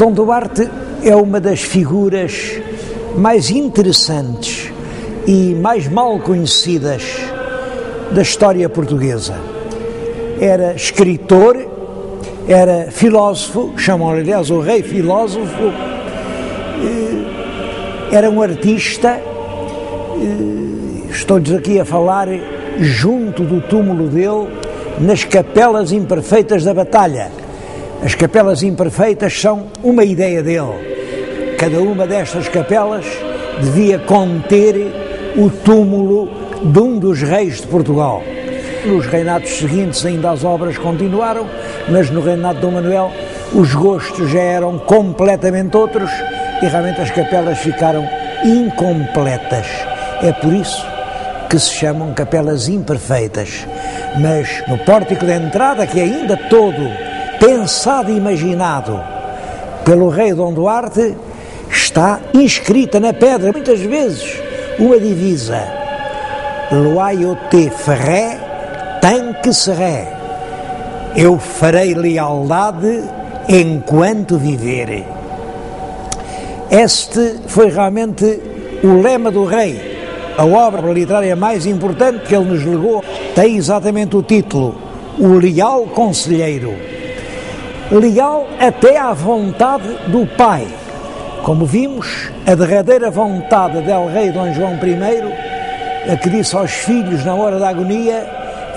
Dom Duarte é uma das figuras mais interessantes e mais mal conhecidas da história portuguesa. Era escritor, era filósofo, chamam-lhe aliás o rei filósofo, era um artista. Estou-lhes aqui a falar junto do túmulo dele, nas capelas imperfeitas da batalha. As capelas imperfeitas são uma ideia dele. Cada uma destas capelas devia conter o túmulo de um dos reis de Portugal. Nos reinados seguintes ainda as obras continuaram, mas no reinado de Dom Manuel os gostos já eram completamente outros e realmente as capelas ficaram incompletas. É por isso que se chamam capelas imperfeitas. Mas no pórtico de entrada, que é ainda todo pensado e imaginado pelo rei Dom Duarte, está inscrita na pedra, muitas vezes, uma divisa: Loyauté ferré, tant que seré. Eu farei lealdade enquanto viver. Este foi realmente o lema do rei. A obra literária mais importante que ele nos legou tem exatamente o título: O Leal Conselheiro. Leal até à vontade do pai. Como vimos, a derradeira vontade del rei Dom João I, a que disse aos filhos na hora da agonia,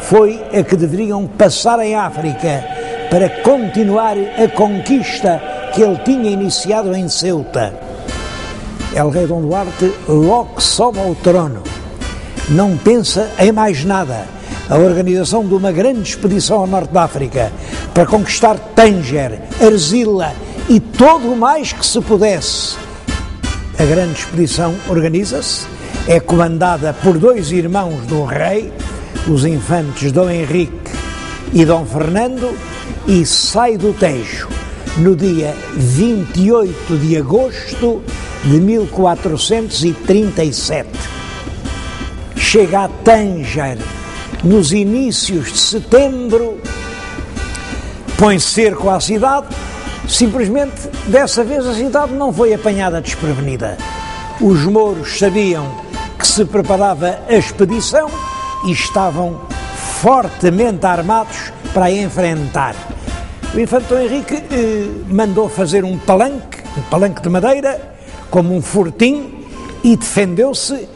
foi a que deveriam passar em África para continuar a conquista que ele tinha iniciado em Ceuta. El rei Dom Duarte logo sobe ao trono, não pensa em mais nada. A organização de uma grande expedição ao norte da África para conquistar Tânger, Arzila e todo o mais que se pudesse. A grande expedição organiza-se, é comandada por dois irmãos do rei, os infantes Dom Henrique e Dom Fernando, e sai do Tejo no dia 28 de agosto de 1437. Chega a Tânger nos inícios de setembro, põe cerco à cidade. Simplesmente, dessa vez, a cidade não foi apanhada desprevenida. Os mouros sabiam que se preparava a expedição e estavam fortemente armados para a enfrentar. O infante Dom Henrique mandou fazer um palanque de madeira, como um fortim, e defendeu-se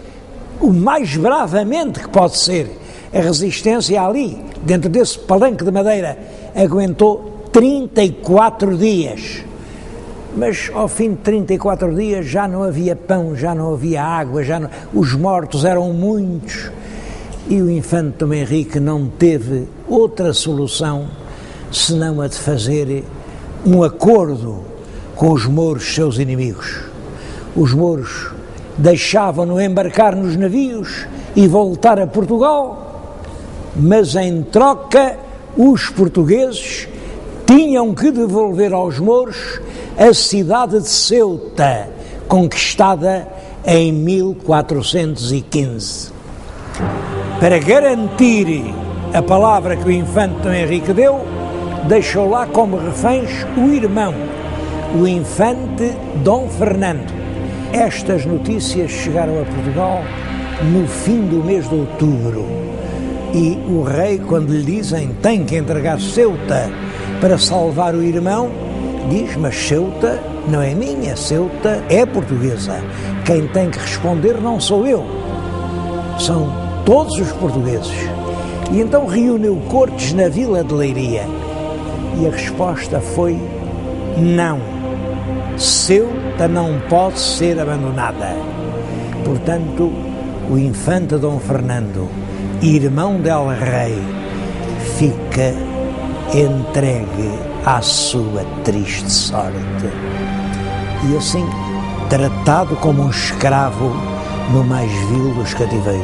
o mais bravamente que pode ser. A resistência ali, dentro desse palanque de madeira, aguentou 34 dias. Mas ao fim de 34 dias já não havia pão, já não havia água, os mortos eram muitos. E o infante Dom Henrique não teve outra solução senão a de fazer um acordo com os mouros, seus inimigos. Os mouros deixavam-no embarcar nos navios e voltar a Portugal, mas em troca os portugueses tinham que devolver aos mouros a cidade de Ceuta, conquistada em 1415. Para garantir a palavra que o infante Dom Henrique deu, deixou lá como reféns o irmão, o infante Dom Fernando. Estas notícias chegaram a Portugal no fim do mês de outubro e o rei, quando lhe dizem tem que entregar Ceuta para salvar o irmão, diz: mas Ceuta não é minha, Ceuta é portuguesa. Quem tem que responder não sou eu, são todos os portugueses. E então reuniu cortes na vila de Leiria e a resposta foi: não, Ceuta não pode ser abandonada. Portanto, o infante Dom Fernando, irmão del rei, fica entregue à sua triste sorte e assim tratado como um escravo no mais vil dos cativeiros.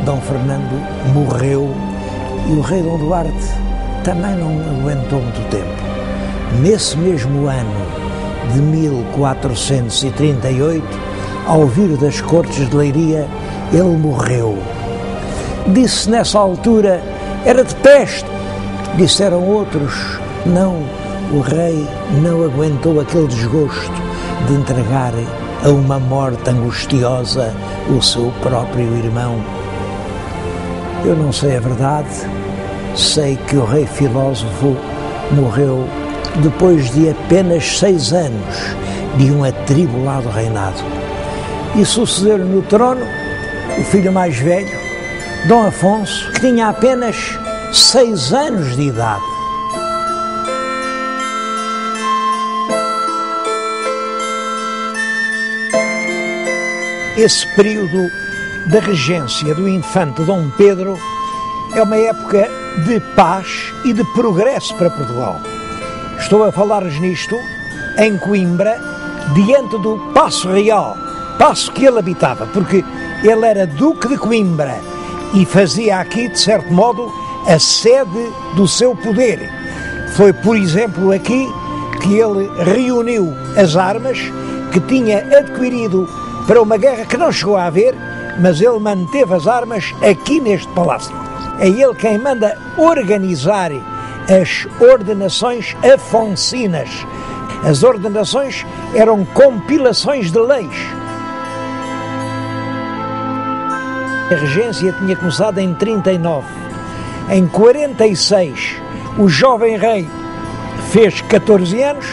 Dom Fernando morreu e o rei Dom Duarte também não aguentou muito tempo. Nesse mesmo ano de 1438, ao vir das cortes de Leiria, ele morreu. Disse nessa altura: era de peste. Disseram outros: não, o rei não aguentou aquele desgosto de entregar a uma morte angustiosa o seu próprio irmão. Eu não sei a verdade, sei que o rei filósofo morreu depois de apenas 6 anos de um atribulado reinado. E sucedeu-lhe no trono o filho mais velho, Dom Afonso, que tinha apenas 6 anos de idade. Esse período da regência do infante Dom Pedro é uma época de paz e de progresso para Portugal. Estou a falar-lhes nisto em Coimbra, diante do Paço Real, paço que ele habitava, porque ele era Duque de Coimbra e fazia aqui, de certo modo, a sede do seu poder. Foi, por exemplo, aqui que ele reuniu as armas que tinha adquirido para uma guerra que não chegou a haver, mas ele manteve as armas aqui neste palácio. É ele quem manda organizar as ordenações afonsinas. As ordenações eram compilações de leis. A regência tinha começado em 39. Em 46, o jovem rei fez 14 anos,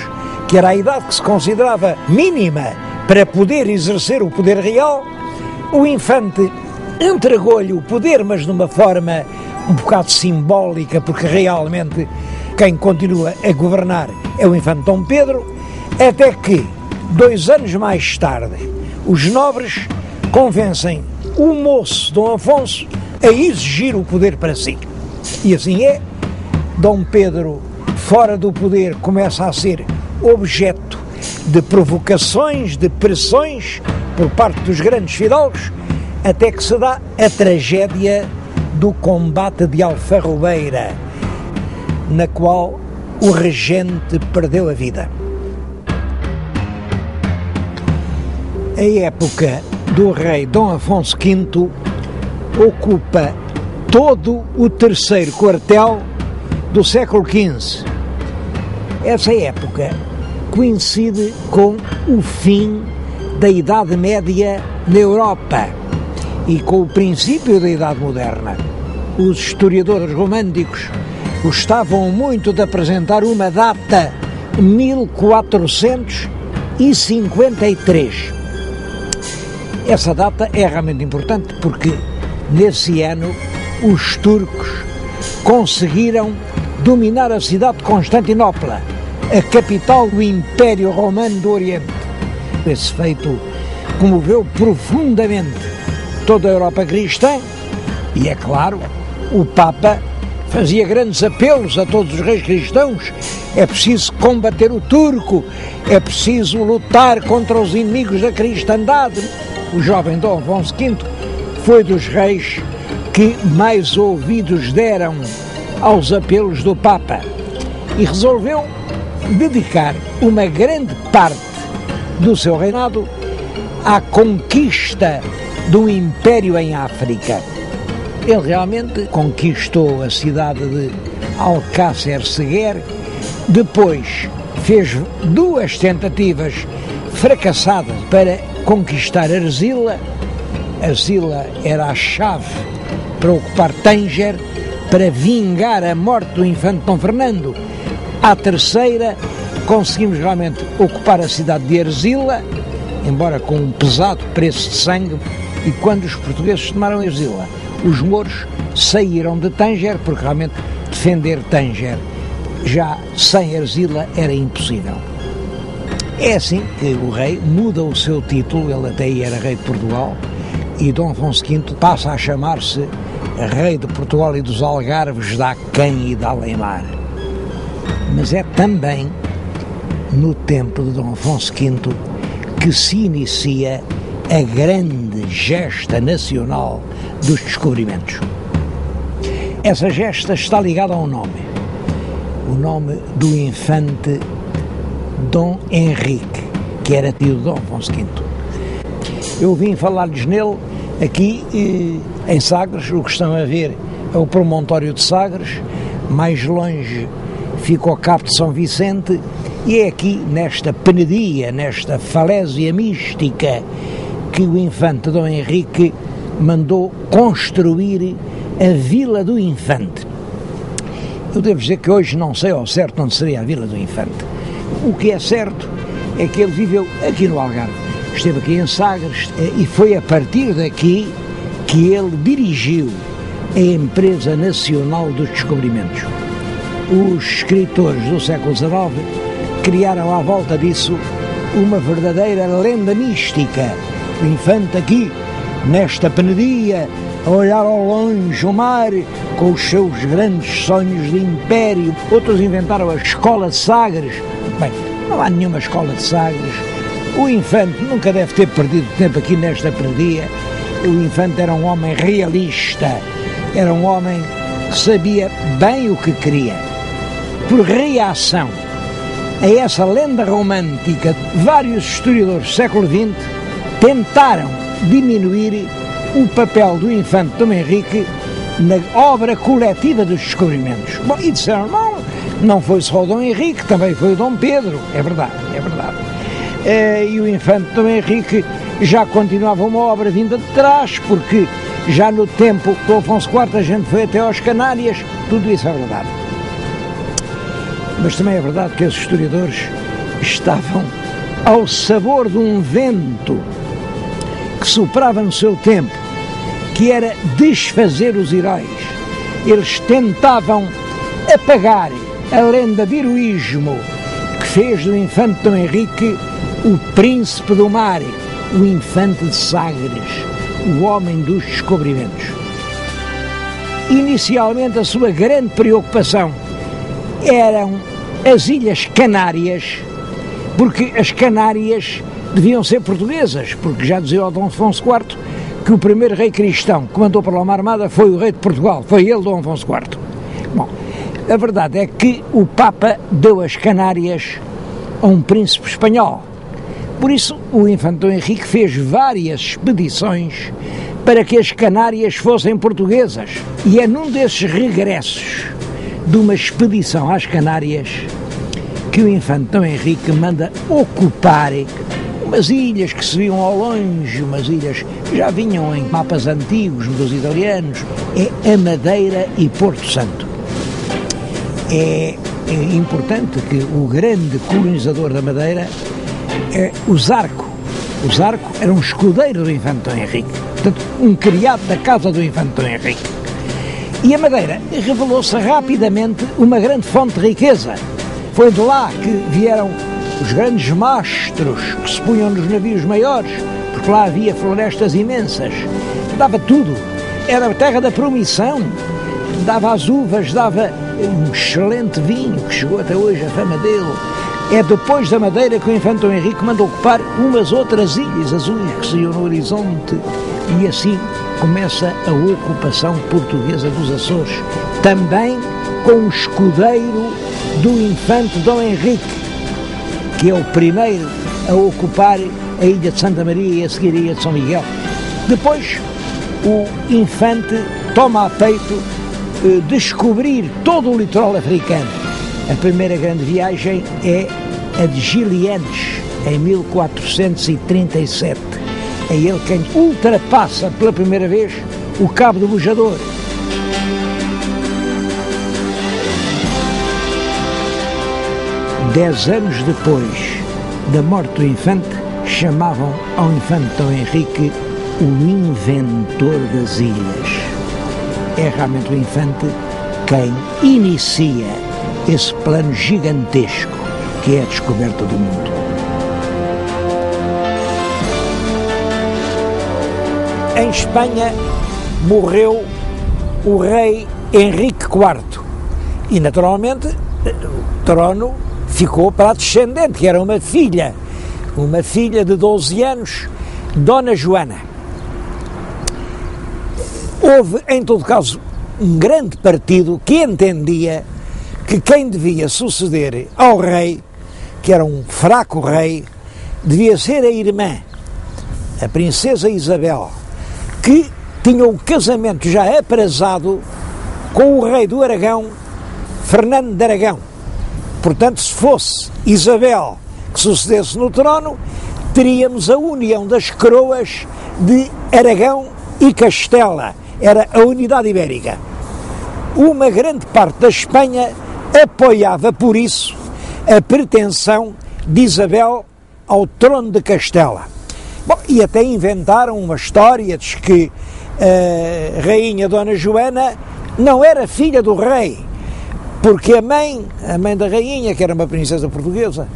que era a idade que se considerava mínima para poder exercer o poder real. O infante entregou-lhe o poder, mas de uma forma um bocado simbólica, porque realmente quem continua a governar é o infante Dom Pedro, até que, 2 anos mais tarde, os nobres convencem o moço Dom Afonso a exigir o poder para si. E assim é. Dom Pedro, fora do poder, começa a ser objeto de provocações, de pressões por parte dos grandes fidalgos, até que se dá a tragédia do combate de Alfarrobeira, na qual o regente perdeu a vida. A época do rei Dom Afonso V ocupa todo o terceiro quartel do século XV. Essa época coincide com o fim da Idade Média na Europa e com o princípio da Idade Moderna. Os historiadores românticos gostavam muito de apresentar uma data, 1453. Essa data é realmente importante porque nesse ano os turcos conseguiram dominar a cidade de Constantinopla, a capital do Império Romano do Oriente. Esse feito comoveu profundamente toda a Europa cristã e, é claro, o Papa fazia grandes apelos a todos os reis cristãos. É preciso combater o turco, é preciso lutar contra os inimigos da cristandade. O jovem Dom Afonso V foi dos reis que mais ouvidos deram aos apelos do Papa e resolveu dedicar uma grande parte do seu reinado à conquista do império em África. Ele realmente conquistou a cidade de Alcácer Seguer, depois fez 2 tentativas fracassadas para conquistar Arzila. Arzila era a chave para ocupar Tânger, para vingar a morte do infante Dom Fernando. À terceira, conseguimos realmente ocupar a cidade de Arzila, embora com um pesado preço de sangue, e quando os portugueses tomaram Arzila, os mouros saíram de Tânger, porque realmente defender Tânger já sem Arzila era impossível. É assim que o rei muda o seu título, ele até aí era rei de Portugal, e Dom Afonso V passa a chamar-se rei de Portugal e dos Algarves, da Aquém e da Além-Mar. Mas é também no tempo de Dom Afonso V que se inicia a grande gesta nacional dos descobrimentos. Essa gesta está ligada a um nome, o nome do infante Dom Henrique, que era tio de Dom Afonso V. Eu vim falar-lhes nele aqui em Sagres. O que estão a ver é o promontório de Sagres, mais longe fica ao cabo de São Vicente, e é aqui, nesta penedia, nesta falésia mística, que o infante Dom Henrique mandou construir a Vila do Infante. Eu devo dizer que hoje não sei ao certo onde seria a Vila do Infante. O que é certo é que ele viveu aqui no Algarve, esteve aqui em Sagres, e foi a partir daqui que ele dirigiu a Empresa Nacional dos Descobrimentos. Os escritores do século XIX criaram à volta disso uma verdadeira lenda mística. O infante aqui, nesta penedia, a olhar ao longe o mar, com os seus grandes sonhos de império. Outros inventaram a Escola de Sagres. Bem, não há nenhuma Escola de Sagres. O infante nunca deve ter perdido tempo aqui nesta penedia. O infante era um homem realista, era um homem que sabia bem o que queria. Por reação a essa lenda romântica, vários historiadores do século XX tentaram diminuir o papel do infante Dom Henrique na obra coletiva dos descobrimentos. Bom, e disseram, não foi só o Dom Henrique, também foi o Dom Pedro. É verdade, é verdade. E o infante Dom Henrique já continuava uma obra vinda de trás, porque já no tempo do Afonso IV a gente foi até aos Canárias. Tudo isso é verdade. Mas também é verdade que esses historiadores estavam ao sabor de um vento que soprava no seu tempo, que era desfazer os heróis. Eles tentavam apagar a lenda de heroísmo que fez do infante Dom Henrique o príncipe do mar, o infante de Sagres, o homem dos descobrimentos. Inicialmente a sua grande preocupação eram as Ilhas Canárias, porque as Canárias deviam ser portuguesas, porque já dizia o Dom Afonso IV que o primeiro rei cristão que mandou para lá uma armada foi o rei de Portugal, foi ele, Dom Afonso IV. Bom, a verdade é que o Papa deu as Canárias a um príncipe espanhol. Por isso, o infante Dom Henrique fez várias expedições para que as Canárias fossem portuguesas. E é num desses regressos de uma expedição às Canárias que o infante Dom Henrique manda ocupar umas ilhas que se viam ao longe, umas ilhas que já vinham em mapas antigos dos italianos, é a Madeira e Porto Santo. É importante que o grande colonizador da Madeira é o Zarco. O Zarco era um escudeiro do infante Dom Henrique, portanto, um criado da casa do infante Dom Henrique. E a Madeira revelou-se rapidamente uma grande fonte de riqueza. Foi de lá que vieram os grandes mastros que se punham nos navios maiores, porque lá havia florestas imensas. Dava tudo. Era a terra da promissão. Dava as uvas, dava um excelente vinho, que chegou até hoje a fama dele. É depois da Madeira que o infante Dom Henrique manda ocupar umas outras ilhas azuis que se iam no horizonte, e assim começa a ocupação portuguesa dos Açores, também com o escudeiro do infante Dom Henrique, que é o primeiro a ocupar a ilha de Santa Maria e a seguir a ilha de São Miguel. Depois o infante toma a peito descobrir todo o litoral africano. A primeira grande viagem é a de Gilianes, em 1437. É ele quem ultrapassa pela primeira vez o Cabo do Bujador. Dez anos depois da morte do infante, chamavam ao infante Dom Henrique o inventor das ilhas. É realmente o infante quem inicia esse plano gigantesco que é a descoberta do mundo. Em Espanha morreu o rei Henrique IV e, naturalmente, o trono ficou para a descendente, que era uma filha de 12 anos, Dona Joana. Houve, em todo caso, um grande partido que entendia que quem devia suceder ao rei, que era um fraco rei, devia ser a irmã, a princesa Isabel, que tinha o casamento já aprazado com o rei do Aragão, Fernando de Aragão. Portanto, se fosse Isabel que sucedesse no trono, teríamos a união das coroas de Aragão e Castela. Era a unidade ibérica. Uma grande parte da Espanha apoiava, por isso, a pretensão de Isabel ao trono de Castela. Bom, e até inventaram uma história, diz que a rainha Dona Joana não era filha do rei, porque a mãe da rainha, que era uma princesa portuguesa,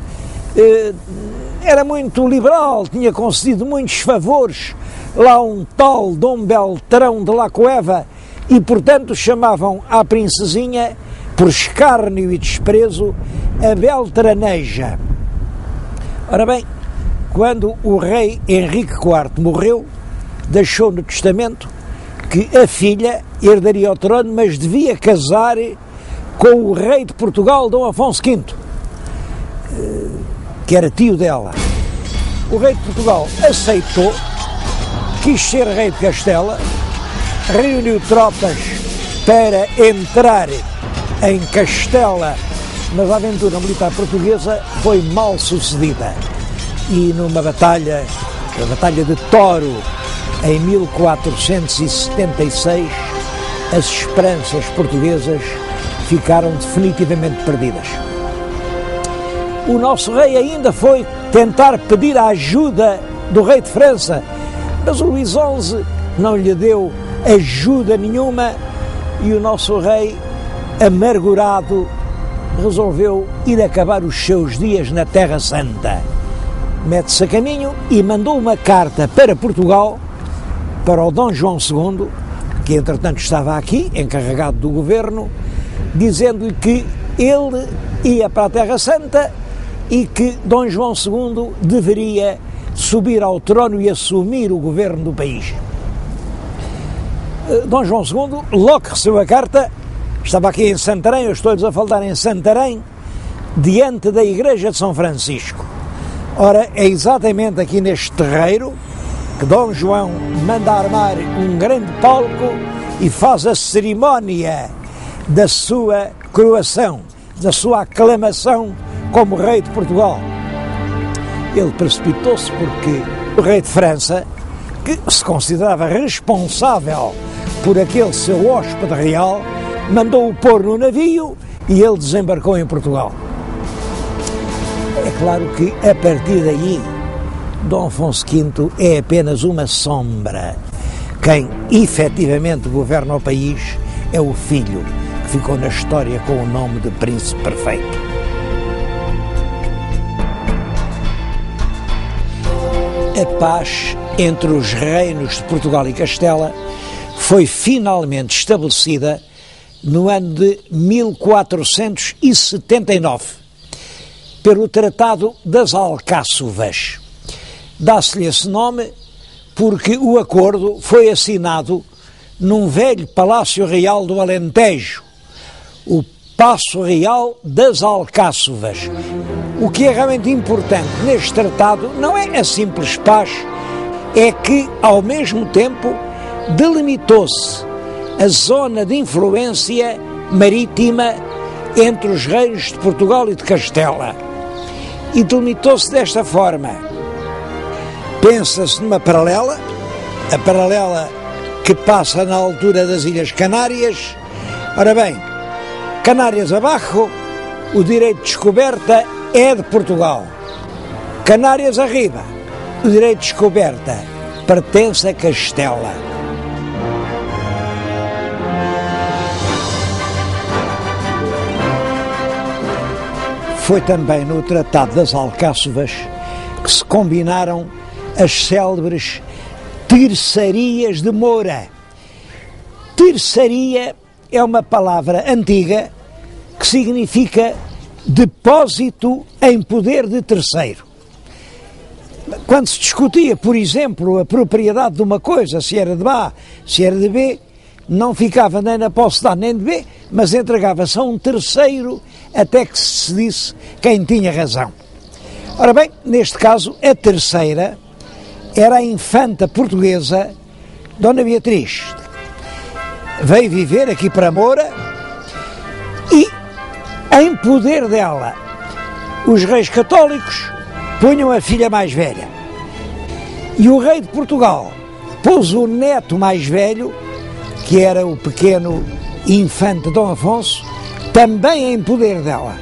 era muito liberal, tinha concedido muitos favores lá um tal Dom Beltrão de la Cueva, e portanto chamavam à princesinha, por escárnio e desprezo, a Beltraneja. Ora bem, quando o rei Henrique IV morreu, deixou no testamento que a filha herdaria o trono, mas devia casar com o rei de Portugal, Dom Afonso V, que era tio dela. O rei de Portugal aceitou, quis ser rei de Castela, reuniu tropas para entrar em Castela, mas a aventura militar portuguesa foi mal sucedida. E numa batalha, a Batalha de Toro, em 1476, as esperanças portuguesas ficaram definitivamente perdidas. O nosso rei ainda foi tentar pedir a ajuda do rei de França, mas o Luís XI não lhe deu ajuda nenhuma e o nosso rei, amargurado, resolveu ir acabar os seus dias na Terra Santa. Mete-se a caminho e mandou uma carta para Portugal, para o Dom João II, que entretanto estava aqui, encarregado do governo, dizendo-lhe que ele ia para a Terra Santa e que Dom João II deveria subir ao trono e assumir o governo do país. Dom João II, logo que recebeu a carta, estava aqui em Santarém, eu estou-lhes a falar em Santarém, diante da Igreja de São Francisco. Ora, é exatamente aqui neste terreiro que Dom João manda armar um grande palco e faz a cerimónia da sua coroação, da sua aclamação como rei de Portugal. Ele precipitou-se porque o rei de França, que se considerava responsável por aquele seu hóspede real, mandou-o pôr no navio e ele desembarcou em Portugal. É claro que, a partir daí, Dom Afonso V é apenas uma sombra. Quem efetivamente governa o país é o filho, que ficou na história com o nome de Príncipe Perfeito. A paz entre os reinos de Portugal e Castela foi finalmente estabelecida no ano de 1479, pelo Tratado das Alcáçovas. Dá-se-lhe esse nome porque o acordo foi assinado num velho Palácio Real do Alentejo, o Paço Real das Alcáçovas. O que é realmente importante neste tratado não é a simples paz, é que, ao mesmo tempo, delimitou-se a zona de influência marítima entre os reinos de Portugal e de Castela. E delimitou-se desta forma. Pensa-se numa paralela, a paralela que passa na altura das Ilhas Canárias. Ora bem, Canárias abaixo, o direito de descoberta é de Portugal. Canárias arriba, o direito de descoberta pertence a Castela. Foi também no Tratado das Alcáçovas que se combinaram as célebres terçarias de Moura. Terçaria é uma palavra antiga que significa depósito em poder de terceiro. Quando se discutia, por exemplo, a propriedade de uma coisa, se era de A, se era de B, não ficava nem na posse de A nem de B, mas entregava-se a um terceiro até que se disse quem tinha razão. Ora bem, neste caso, a terceira era a infanta portuguesa Dona Beatriz. Veio viver aqui para Moura e Em poder dela, os reis católicos punham a filha mais velha. E o rei de Portugal pôs o neto mais velho, que era o pequeno infante Dom Afonso, também em poder dela.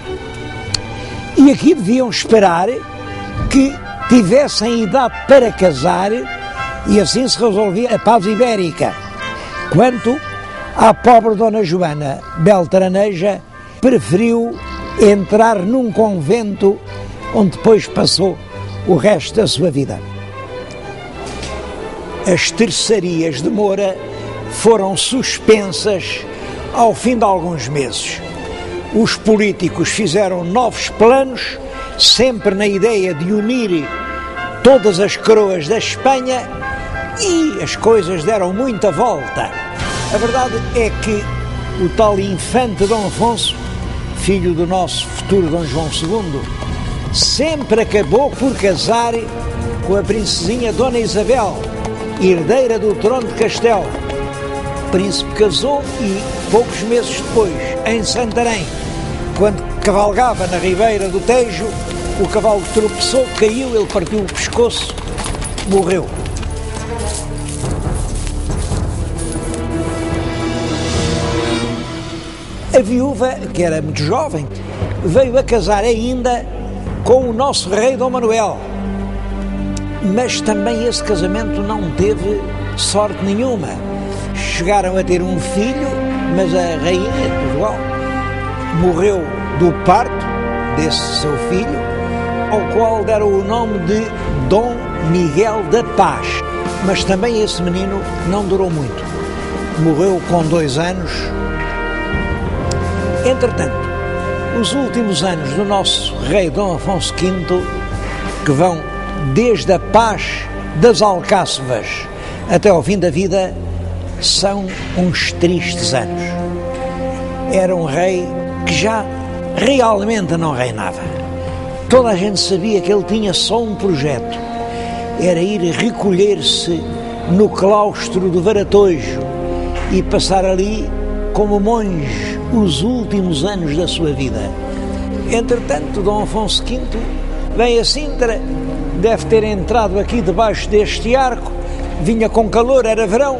E aqui deviam esperar que tivessem idade para casar e assim se resolvia a paz ibérica. Quanto à pobre Dona Joana Beltraneja, preferiu entrar num convento onde depois passou o resto da sua vida. As terçarias de Moura foram suspensas ao fim de alguns meses. Os políticos fizeram novos planos, sempre na ideia de unir todas as coroas da Espanha, e as coisas deram muita volta. A verdade é que o tal infante Dom Afonso, filho do nosso futuro Dom João II, sempre acabou por casar com a princesinha Dona Isabel, herdeira do trono de Castela. O príncipe casou e, poucos meses depois, em Santarém, quando cavalgava na ribeira do Tejo, o cavalo tropeçou, caiu, ele partiu o pescoço, morreu. A viúva, que era muito jovem, veio a casar ainda com o nosso rei Dom Manuel. Mas também esse casamento não teve sorte nenhuma. Chegaram a ter um filho, mas a rainha de Portugal morreu do parto desse seu filho, ao qual deram o nome de Dom Miguel da Paz. Mas também esse menino não durou muito. Morreu com 2 anos. Entretanto, os últimos anos do nosso rei Dom Afonso V, que vão desde a paz das Alcáçovas até ao fim da vida, são uns tristes anos. Era um rei que já realmente não reinava. Toda a gente sabia que ele tinha só um projeto, era ir recolher-se no claustro do Varatojo e passar ali como monge os últimos anos da sua vida. Entretanto, Dom Afonso V vem a Sintra, deve ter entrado aqui debaixo deste arco, vinha com calor, era verão,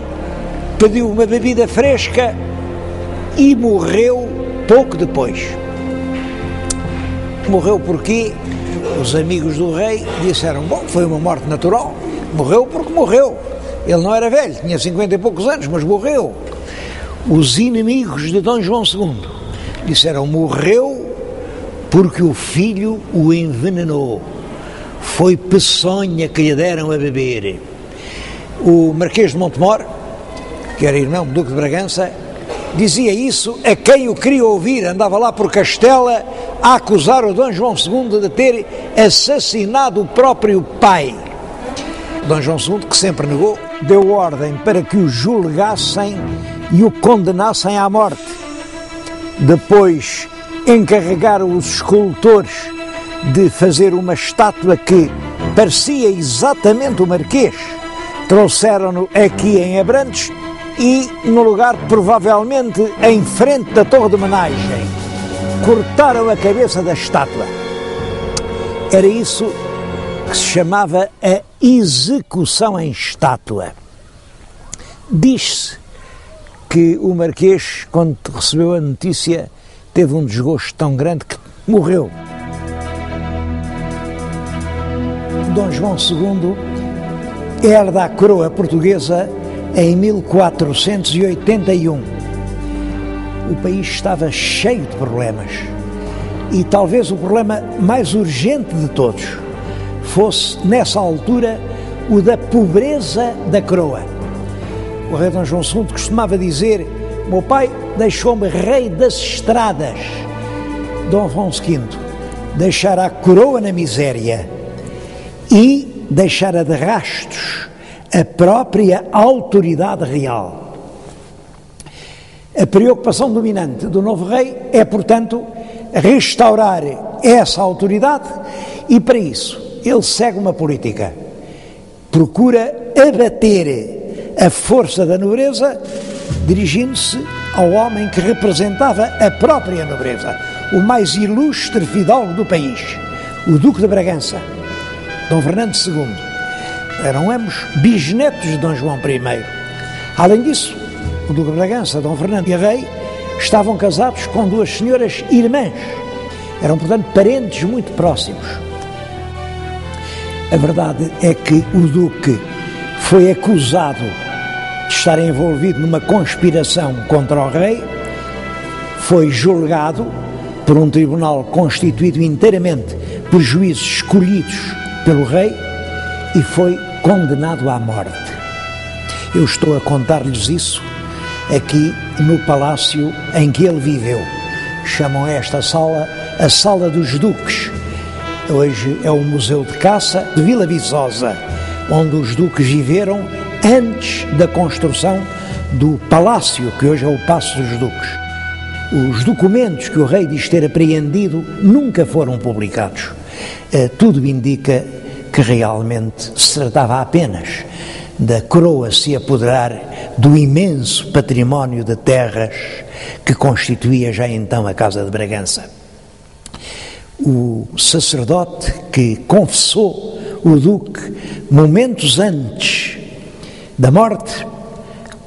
pediu uma bebida fresca e morreu pouco depois. Morreu porque os amigos do rei disseram, bom, foi uma morte natural, morreu porque morreu. Ele não era velho, tinha 50 e poucos anos, mas morreu. Os inimigos de Dom João II disseram, morreu porque o filho o envenenou. Foi peçonha que lhe deram a beber. O Marquês de Montemor, que era irmão do Duque de Bragança, dizia isso a quem o queria ouvir. Andava lá por Castela a acusar o Dom João II de ter assassinado o próprio pai. Dom João II, que sempre negou, deu ordem para que o julgassem e o condenassem à morte. Depois encarregaram os escultores de fazer uma estátua que parecia exatamente o Marquês. Trouxeram-no aqui em Abrantes e no lugar, provavelmente em frente da Torre de Homenagem, cortaram a cabeça da estátua. Era isso que se chamava a execução em estátua. Diz-se que o Marquês, quando recebeu a notícia, teve um desgosto tão grande que morreu. Dom João II herda a coroa portuguesa em 1481. O país estava cheio de problemas e talvez o problema mais urgente de todos fosse, nessa altura, o da pobreza da coroa. O rei Dom João II costumava dizer, meu pai deixou-me rei das estradas. Dom Afonso V deixara a coroa na miséria e deixara de rastos a própria autoridade real. A preocupação dominante do novo rei é, portanto, restaurar essa autoridade e, para isso, ele segue uma política. Procura abater a força da nobreza, dirigindo-se ao homem que representava a própria nobreza, o mais ilustre fidalgo do país, o Duque de Bragança, Dom Fernando II. Eram ambos bisnetos de Dom João I. Além disso, o Duque de Bragança, Dom Fernando e a Rei estavam casados com duas senhoras irmãs. Eram, portanto, parentes muito próximos. A verdade é que o Duque foi acusado de estar envolvido numa conspiração contra o Rei, foi julgado por um tribunal constituído inteiramente por juízes escolhidos pelo Rei e foi condenado à morte. Eu estou a contar-lhes isso aqui no palácio em que ele viveu. Chamam esta sala a Sala dos Duques. Hoje é o Museu de Caça de Vila Viçosa, onde os duques viveram antes da construção do palácio, que hoje é o Paço dos Duques. Os documentos que o rei diz ter apreendido nunca foram publicados. Tudo indica que realmente se tratava apenas da coroa se apoderar do imenso património de terras que constituía já então a Casa de Bragança. O sacerdote que confessou o Duque momentos antes da morte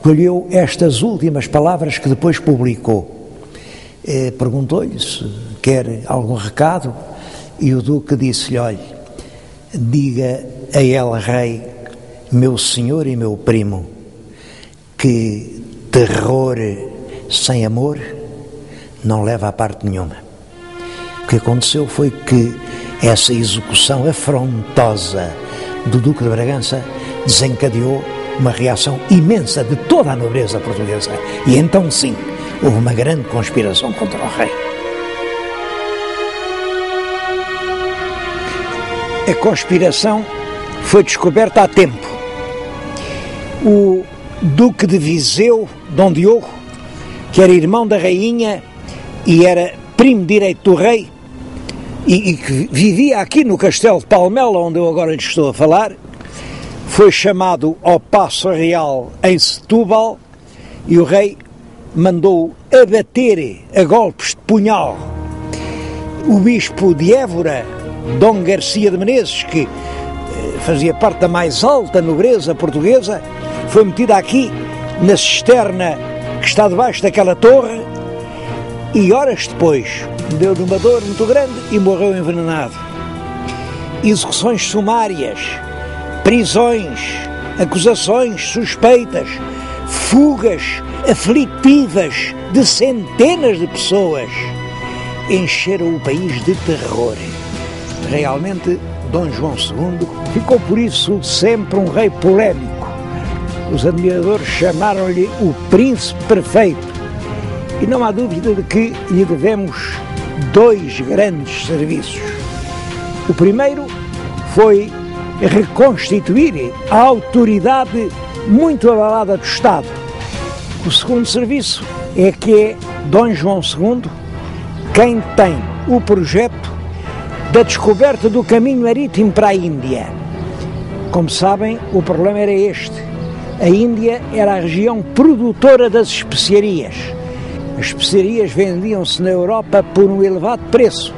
colheu estas últimas palavras que depois publicou. Perguntou-lhe se quer algum recado e o Duque disse-lhe: olhe, diga a ela, Rei, meu senhor e meu primo, que terror sem amor não leva a parte nenhuma. O que aconteceu foi que essa execução afrontosa do Duque de Bragança desencadeou uma reação imensa de toda a nobreza portuguesa. E então sim, houve uma grande conspiração contra o rei. A conspiração foi descoberta há tempo. O Duque de Viseu, Dom Diogo, que era irmão da rainha e era primo direito do rei, e que vivia aqui no Castelo de Palmela, onde eu agora lhe estou a falar, foi chamado ao Paço Real em Setúbal e o rei mandou abater a golpes de punhal o bispo de Évora, Dom Garcia de Menezes, que fazia parte da mais alta nobreza portuguesa, foi metido aqui na cisterna que está debaixo daquela torre e horas depois deu numa dor muito grande e morreu envenenado. Execuções sumárias, prisões, acusações suspeitas, fugas aflitivas de centenas de pessoas encheram o país de terror. Realmente, Dom João II ficou por isso sempre um rei polémico. Os admiradores chamaram-lhe o príncipe perfeito e não há dúvida de que lhe devemos dois grandes serviços. O primeiro foi reconstituir a autoridade muito abalada do Estado. O segundo serviço é que é Dom João II quem tem o projeto da descoberta do caminho marítimo para a Índia. Como sabem, o problema era este. A Índia era a região produtora das especiarias. As especiarias vendiam-se na Europa por um elevado preço,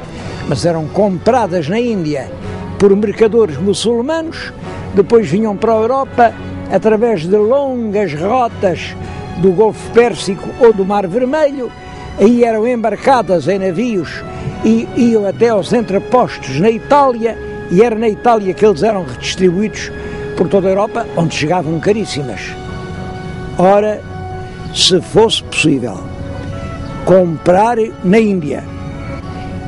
mas eram compradas na Índia por mercadores muçulmanos, depois vinham para a Europa através de longas rotas do Golfo Pérsico ou do Mar Vermelho, aí eram embarcadas em navios e iam até aos entrepostos na Itália, e era na Itália que eles eram redistribuídos por toda a Europa, onde chegavam caríssimas. Ora, se fosse possível comprar na Índia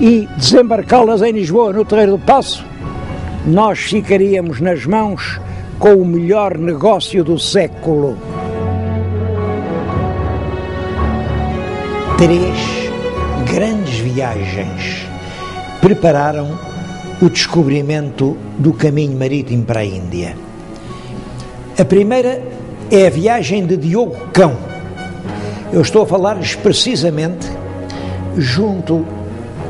e desembarcá-las em Lisboa, no Terreiro do Paço, nós ficaríamos nas mãos com o melhor negócio do século. 3 grandes viagens prepararam o descobrimento do caminho marítimo para a Índia. A primeira é a viagem de Diogo Cão. Eu estou a falar-lhes precisamente junto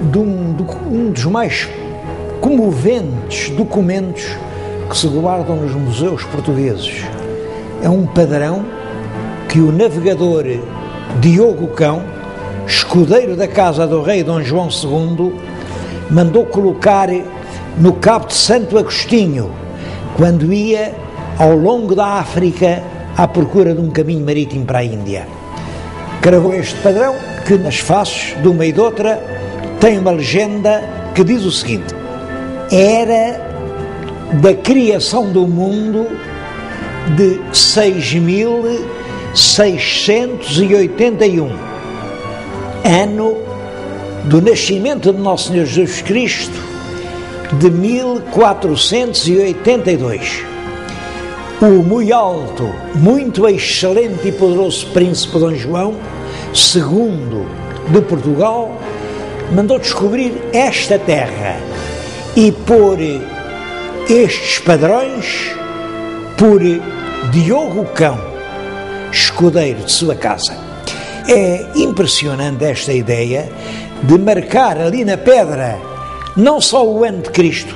de um dos mais comoventes documentos que se guardam nos museus portugueses. É um padrão que o navegador Diogo Cão escudeiro da casa do rei Dom João II, mandou colocar no Cabo de Santo Agostinho, quando ia ao longo da África à procura de um caminho marítimo para a Índia. Cravou este padrão que nas faces de uma e de outra tem uma legenda que diz o seguinte: era da criação do mundo de 6.681, ano do nascimento de Nosso Senhor Jesus Cristo, de 1482. O muito alto, muito excelente e poderoso príncipe Dom João II de Portugal mandou descobrir esta terra e pôr estes padrões por Diogo Cão, escudeiro de sua casa. É impressionante esta ideia de marcar ali na pedra não só o ano de Cristo,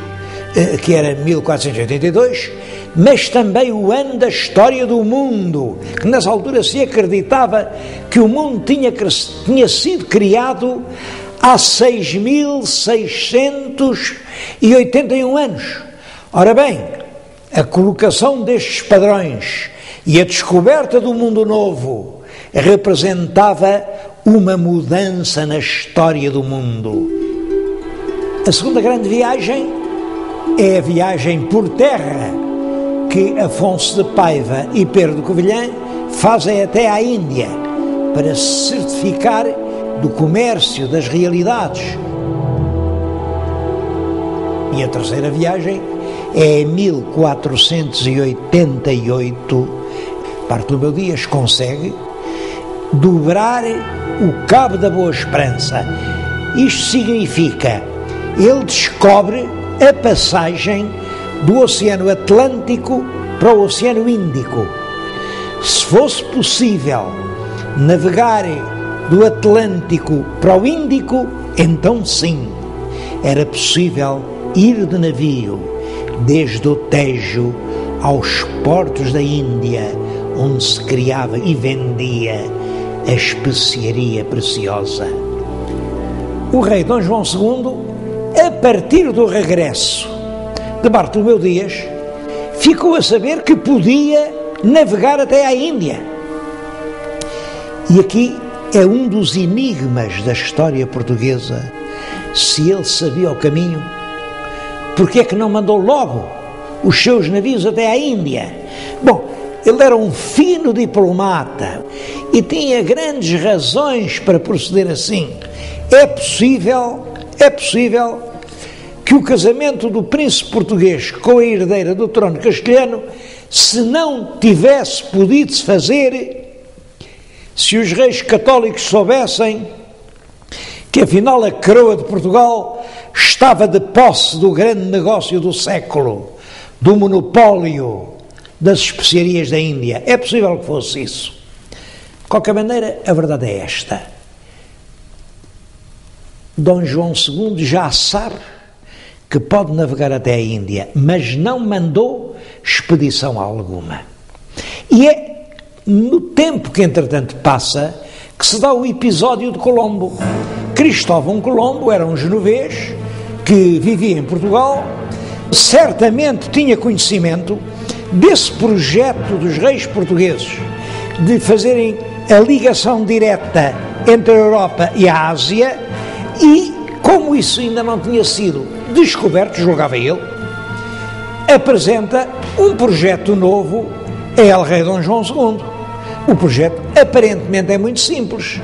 que era 1482, mas também o ano da história do mundo, que nessa altura se acreditava que o mundo tinha sido criado há 6.681 anos. Ora bem, a colocação destes padrões e a descoberta do mundo novo representava uma mudança na história do mundo. A segunda grande viagem é a viagem por terra que Afonso de Paiva e Pedro de Covilhã fazem até à Índia para se certificar do comércio, das realidades. E a terceira viagem é em 1488, Bartolomeu Dias consegue dobrar o Cabo da Boa Esperança. Isto significa, ele descobre a passagem do Oceano Atlântico para o Oceano Índico. Se fosse possível navegar do Atlântico para o Índico, então sim, era possível ir de navio desde o Tejo aos portos da Índia, onde se criava e vendia a especiaria preciosa. O rei Dom João II, a partir do regresso de Bartolomeu Dias, ficou a saber que podia navegar até à Índia. E aqui é um dos enigmas da história portuguesa. Se ele sabia o caminho, porque é que não mandou logo os seus navios até à Índia? Bom, ele era um fino diplomata e tinha grandes razões para proceder assim. É possível que o casamento do príncipe português com a herdeira do trono castelhano, se não tivesse podido se fazer, se os reis católicos soubessem que afinal a coroa de Portugal estava de posse do grande negócio do século, do monopólio das especiarias da Índia. É possível que fosse isso. De qualquer maneira, a verdade é esta: Dom João II já sabe que pode navegar até a Índia, mas não mandou expedição alguma. E é no tempo que entretanto passa que se dá o episódio de Colombo. Cristóvão Colombo era um genovês que vivia em Portugal, certamente tinha conhecimento desse projeto dos reis portugueses de fazerem a ligação direta entre a Europa e a Ásia, e como isso ainda não tinha sido descoberto, julgava ele, apresenta um projeto novo a El Rei Dom João II. O projeto aparentemente é muito simples.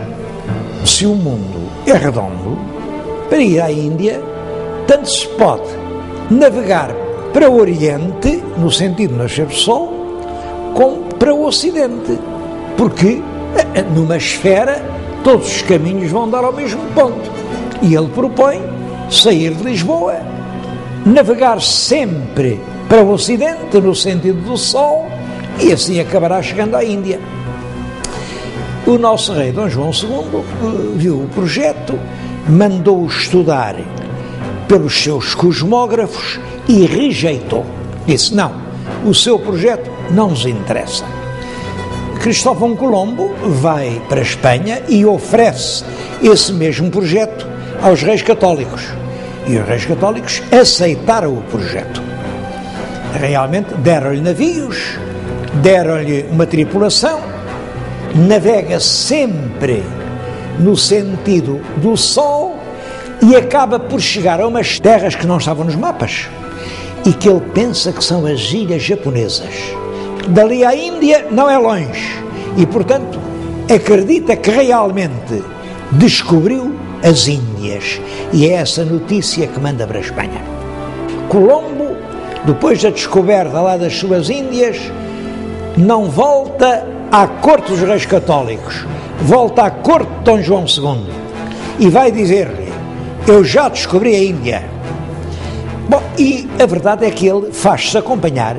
Se o mundo é redondo, para ir à Índia, tanto se pode navegar para o Oriente, no sentido do nascer do Sol, como para o Ocidente, porque numa esfera todos os caminhos vão dar ao mesmo ponto. E ele propõe sair de Lisboa, navegar sempre para o Ocidente, no sentido do Sol, e assim acabará chegando à Índia. O nosso rei Dom João II viu o projeto, mandou-o estudar pelos seus cosmógrafos e rejeitou. Disse: não, o seu projeto não nos interessa. Cristóvão Colombo vai para a Espanha e oferece esse mesmo projeto aos reis católicos. E os reis católicos aceitaram o projeto. Realmente deram-lhe navios, deram-lhe uma tripulação, navega sempre no sentido do sol e acaba por chegar a umas terras que não estavam nos mapas e que ele pensa que são as ilhas japonesas. Dali à Índia não é longe e, portanto, acredita que realmente descobriu as Índias, e é essa notícia que manda para a Espanha. Colombo, depois da descoberta lá das suas Índias, não volta à corte dos reis católicos, volta à corte de Dom João II e vai dizer-lhe: eu já descobri a Índia. Bom, e a verdade é que ele faz-se acompanhar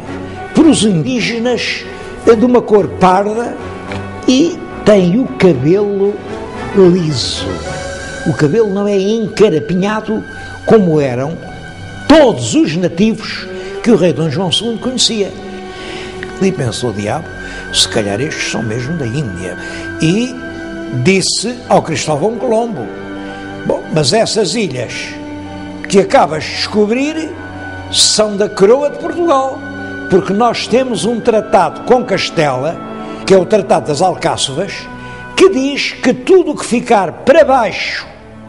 por os indígenas de uma cor parda e tem o cabelo liso. O cabelo não é encarapinhado como eram todos os nativos que o rei Dom João II conhecia. E pensou o diabo, se calhar estes são mesmo da Índia. E disse ao Cristóvão Colombo: bom, mas essas ilhas que acabas de descobrir são da coroa de Portugal, porque nós temos um tratado com Castela, que é o Tratado das Alcáçovas, que diz que tudo o que ficar para baixo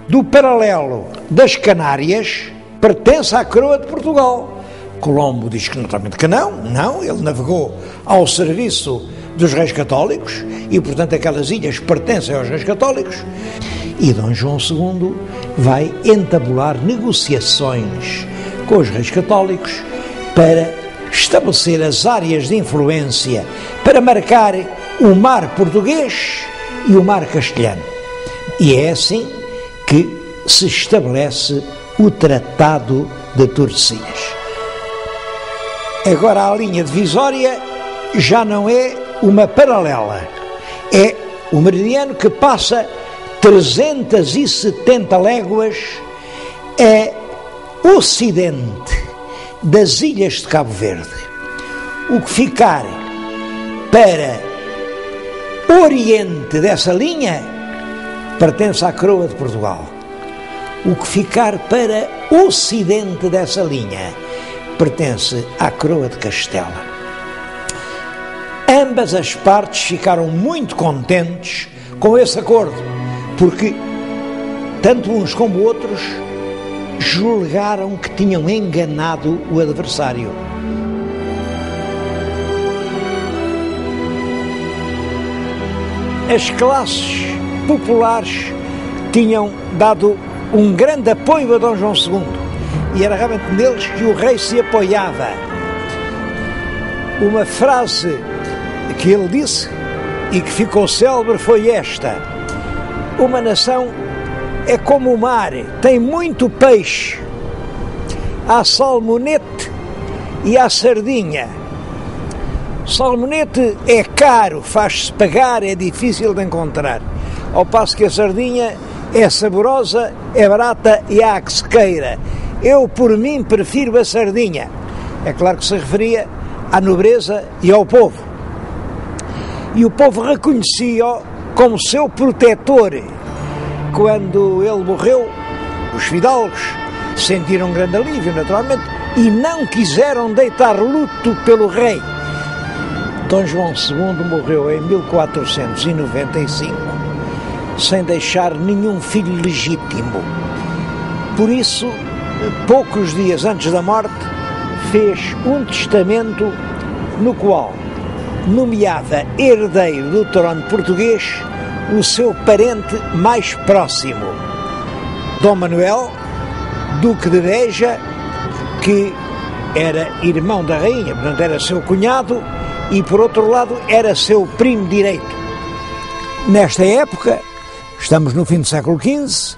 do paralelo das Canárias pertence à coroa de Portugal. Colombo diz que naturalmente que não, ele navegou ao serviço dos reis católicos e, portanto, aquelas ilhas pertencem aos reis católicos. E Dom João II vai entabular negociações com os reis católicos para estabelecer as áreas de influência, para marcar o mar português e o mar castelhano. E é assim que se estabelece o Tratado de Tordesilhas. Agora a linha divisória já não é uma paralela, é o meridiano que passa 370 léguas a ocidente das ilhas de Cabo Verde. O que ficar para oriente dessa linha pertence à coroa de Portugal. O que ficar para ocidente dessa linha pertence à coroa de Castela. Ambas as partes ficaram muito contentes com esse acordo, porque tanto uns como outros julgaram que tinham enganado o adversário. As classes populares tinham dado um grande apoio a Dom João II e era realmente neles que o rei se apoiava. Uma frase que ele disse e que ficou célebre foi esta: uma nação é como o mar, tem muito peixe, há salmonete e há sardinha. Salmonete é caro, faz-se pagar, é difícil de encontrar, ao passo que a sardinha é saborosa, é barata e há que se queira. Eu, por mim, prefiro a sardinha. É claro que se referia à nobreza e ao povo. E o povo reconhecia-o como seu protetor. Quando ele morreu, os fidalgos sentiram um grande alívio, naturalmente, e não quiseram deitar luto pelo rei. Dom João II morreu em 1495, sem deixar nenhum filho legítimo. Por isso, poucos dias antes da morte, fez um testamento no qual nomeava herdeiro do trono português o seu parente mais próximo, Dom Manuel, Duque de Beja, que era irmão da rainha, portanto era seu cunhado, e por outro lado era seu primo direito. Nesta época, estamos no fim do século XV,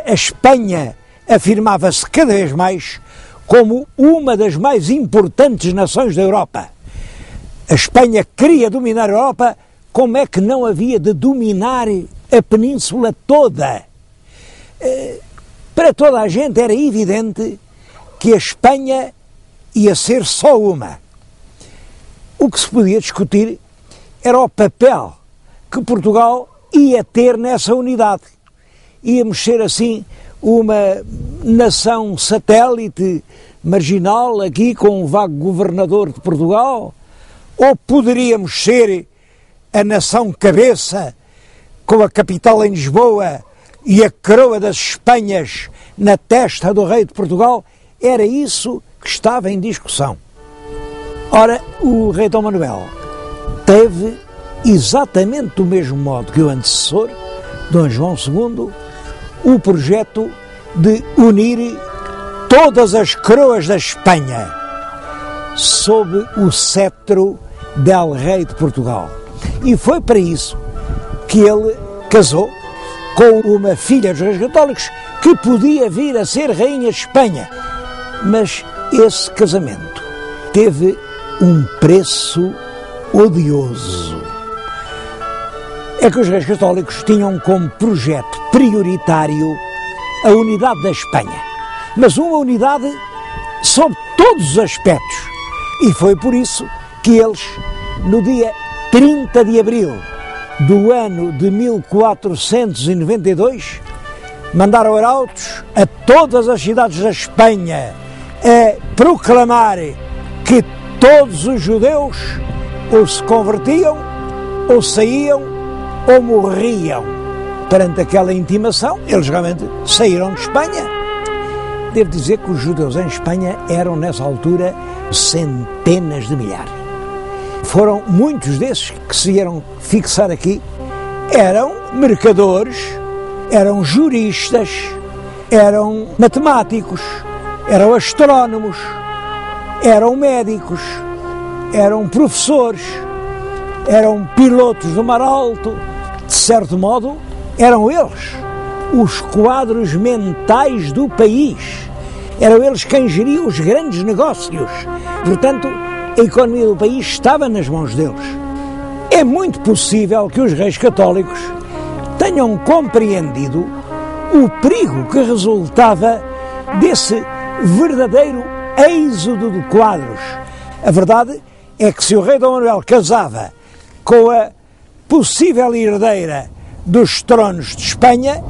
a Espanha afirmava-se cada vez mais como uma das mais importantes nações da Europa. A Espanha queria dominar a Europa, como é que não havia de dominar a península toda? Para toda a gente era evidente que a Espanha ia ser só uma. O que se podia discutir era o papel que Portugal ia ter nessa unidade. Íamos ser assim uma nação satélite, marginal, aqui com um vago governador de Portugal, ou poderíamos ser a nação cabeça, com a capital em Lisboa e a coroa das Espanhas na testa do rei de Portugal? Era isso que estava em discussão. Ora, o rei Dom Manuel teve exatamente do mesmo modo que o antecessor, Dom João II, o projeto de unir todas as coroas da Espanha sob o cetro del rei de Portugal. E foi para isso que ele casou com uma filha dos reis católicos que podia vir a ser rainha de Espanha. Mas esse casamento teve um preço odioso. É que os reis católicos tinham como projeto prioritário a unidade da Espanha, mas uma unidade sob todos os aspectos. E foi por isso que eles, no dia 30 de abril do ano de 1492, mandaram arautos a todas as cidades da Espanha a proclamar que todos os judeus ou se convertiam, ou saíam, ou morriam. Perante aquela intimação, eles realmente saíram de Espanha. Devo dizer que os judeus em Espanha eram, nessa altura, centenas de milhares. Foram muitos desses que se vieram fixar aqui. Eram mercadores, eram juristas, eram matemáticos, eram astrónomos, eram médicos, eram professores, eram pilotos do mar alto. De certo modo, eram eles os quadros mentais do país. Eram eles quem geriam os grandes negócios. Portanto, a economia do país estava nas mãos deles. É muito possível que os reis católicos tenham compreendido o perigo que resultava desse verdadeiro êxodo de quadros. A verdade é que se o rei Dom Manuel casava com a possível herdeira dos tronos de Espanha,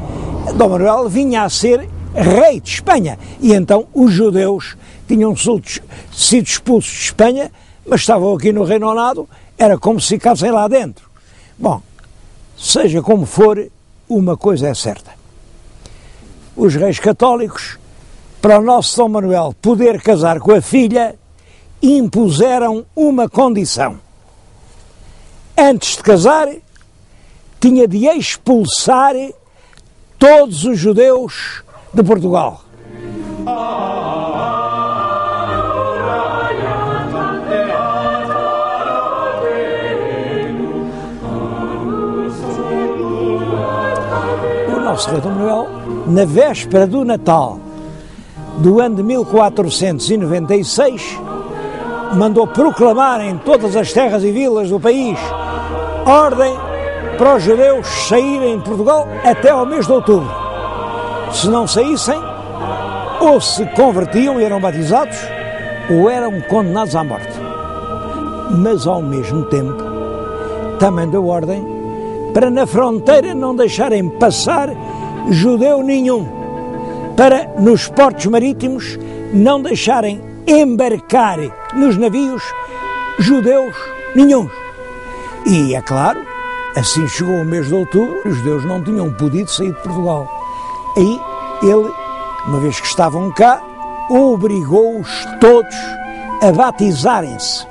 Dom Manuel vinha a ser rei de Espanha. E então os judeus tinham sido expulsos de Espanha, mas estavam aqui no Reino Unido, era como se ficassem lá dentro. Bom, seja como for, uma coisa é certa. Os reis católicos, para o nosso Dom Manuel poder casar com a filha, impuseram uma condição. Antes de casar, tinha de expulsar todos os judeus de Portugal. O nosso rei Dom Manuel, na véspera do Natal do ano de 1496, mandou proclamar em todas as terras e vilas do país ordem para os judeus saírem de Portugal até ao mês de outubro. Se não saíssem, ou se convertiam e eram batizados, ou eram condenados à morte. Mas, ao mesmo tempo, também deu ordem para na fronteira não deixarem passar judeu nenhum, para nos portos marítimos não deixarem embarcar nos navios judeus nenhuns. E, é claro, assim chegou o mês de outubro, os judeus não tinham podido sair de Portugal. Aí ele, uma vez que estavam cá, obrigou-os todos a batizarem-se.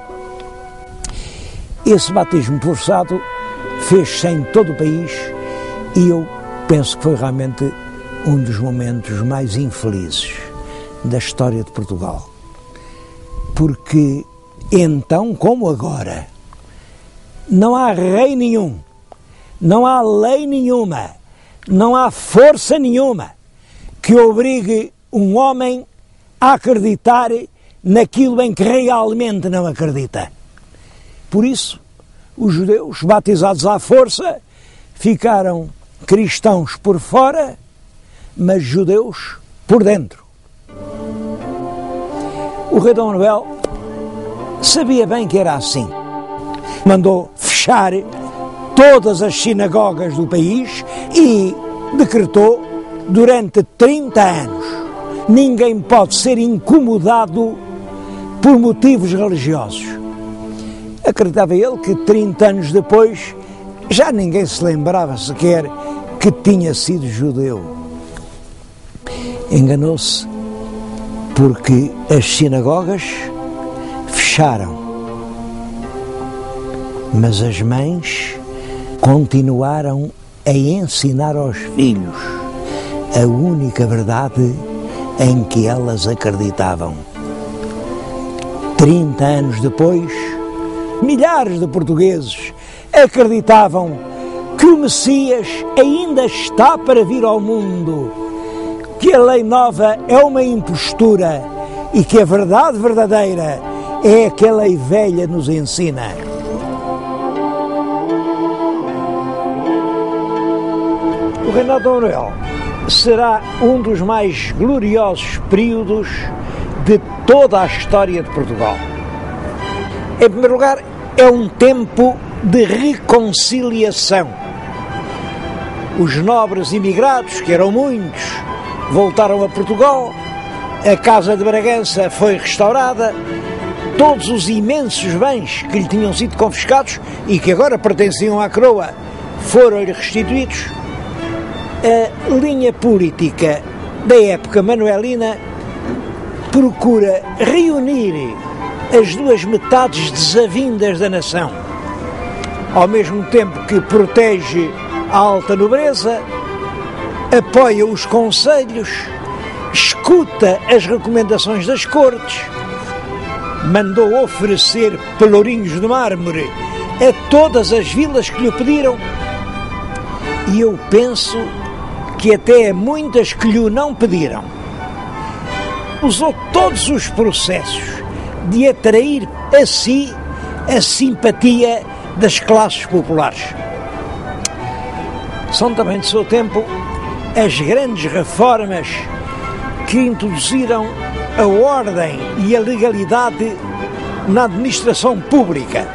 Esse batismo forçado fez-se em todo o país e eu penso que foi realmente um dos momentos mais infelizes da história de Portugal. Porque então, como agora, não há rei nenhum, não há lei nenhuma, não há força nenhuma que obrigue um homem a acreditar naquilo em que realmente não acredita. Por isso, os judeus, batizados à força, ficaram cristãos por fora, mas judeus por dentro. O rei Dom Manuel sabia bem que era assim. Mandou fechar todas as sinagogas do país e decretou durante 30 anos: ninguém pode ser incomodado por motivos religiosos. Acreditava ele que 30 anos depois já ninguém se lembrava sequer que tinha sido judeu. Enganou-se, porque as sinagogas fecharam, mas as mães continuaram a ensinar aos filhos a única verdade em que elas acreditavam. 30 anos depois, milhares de portugueses acreditavam que o Messias ainda está para vir ao mundo, que a lei nova é uma impostura e que a verdade verdadeira é a que a lei velha nos ensina. O reinado de Dom Manuel será um dos mais gloriosos períodos de toda a história de Portugal. Em primeiro lugar, é um tempo de reconciliação. Os nobres imigrados, que eram muitos, voltaram a Portugal, a Casa de Bragança foi restaurada, todos os imensos bens que lhe tinham sido confiscados e que agora pertenciam à coroa foram-lhe restituídos. A linha política da época manuelina procura reunir as duas metades desavindas da nação, ao mesmo tempo que protege a alta nobreza, apoia os conselhos, escuta as recomendações das cortes, mandou oferecer pelourinhos de mármore a todas as vilas que lhe pediram, e eu penso que até muitas que lhe não pediram. Usou todos os processos de atrair a si a simpatia das classes populares. São também de seu tempo as grandes reformas que introduziram a ordem e a legalidade na administração pública.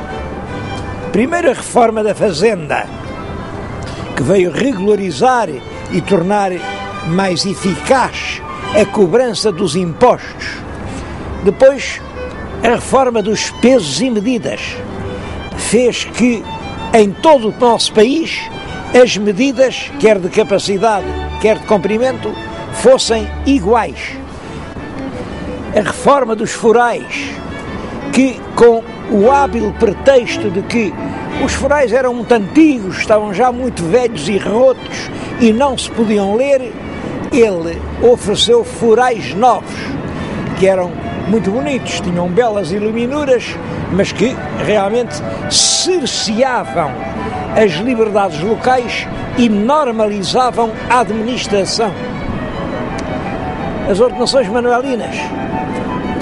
Primeiro, a reforma da Fazenda, que veio regularizar e tornar mais eficaz a cobrança dos impostos. Depois, a reforma dos pesos e medidas fez que em todo o nosso país as medidas, quer de capacidade, quer de comprimento, fossem iguais. A reforma dos forais, que com o hábil pretexto de que os forais eram muito antigos, estavam já muito velhos e rotos e não se podiam ler, ele ofereceu forais novos, que eram muito bonitos, tinham belas iluminuras, mas que realmente cerceavam as liberdades locais e normalizavam a administração. As ordenações manuelinas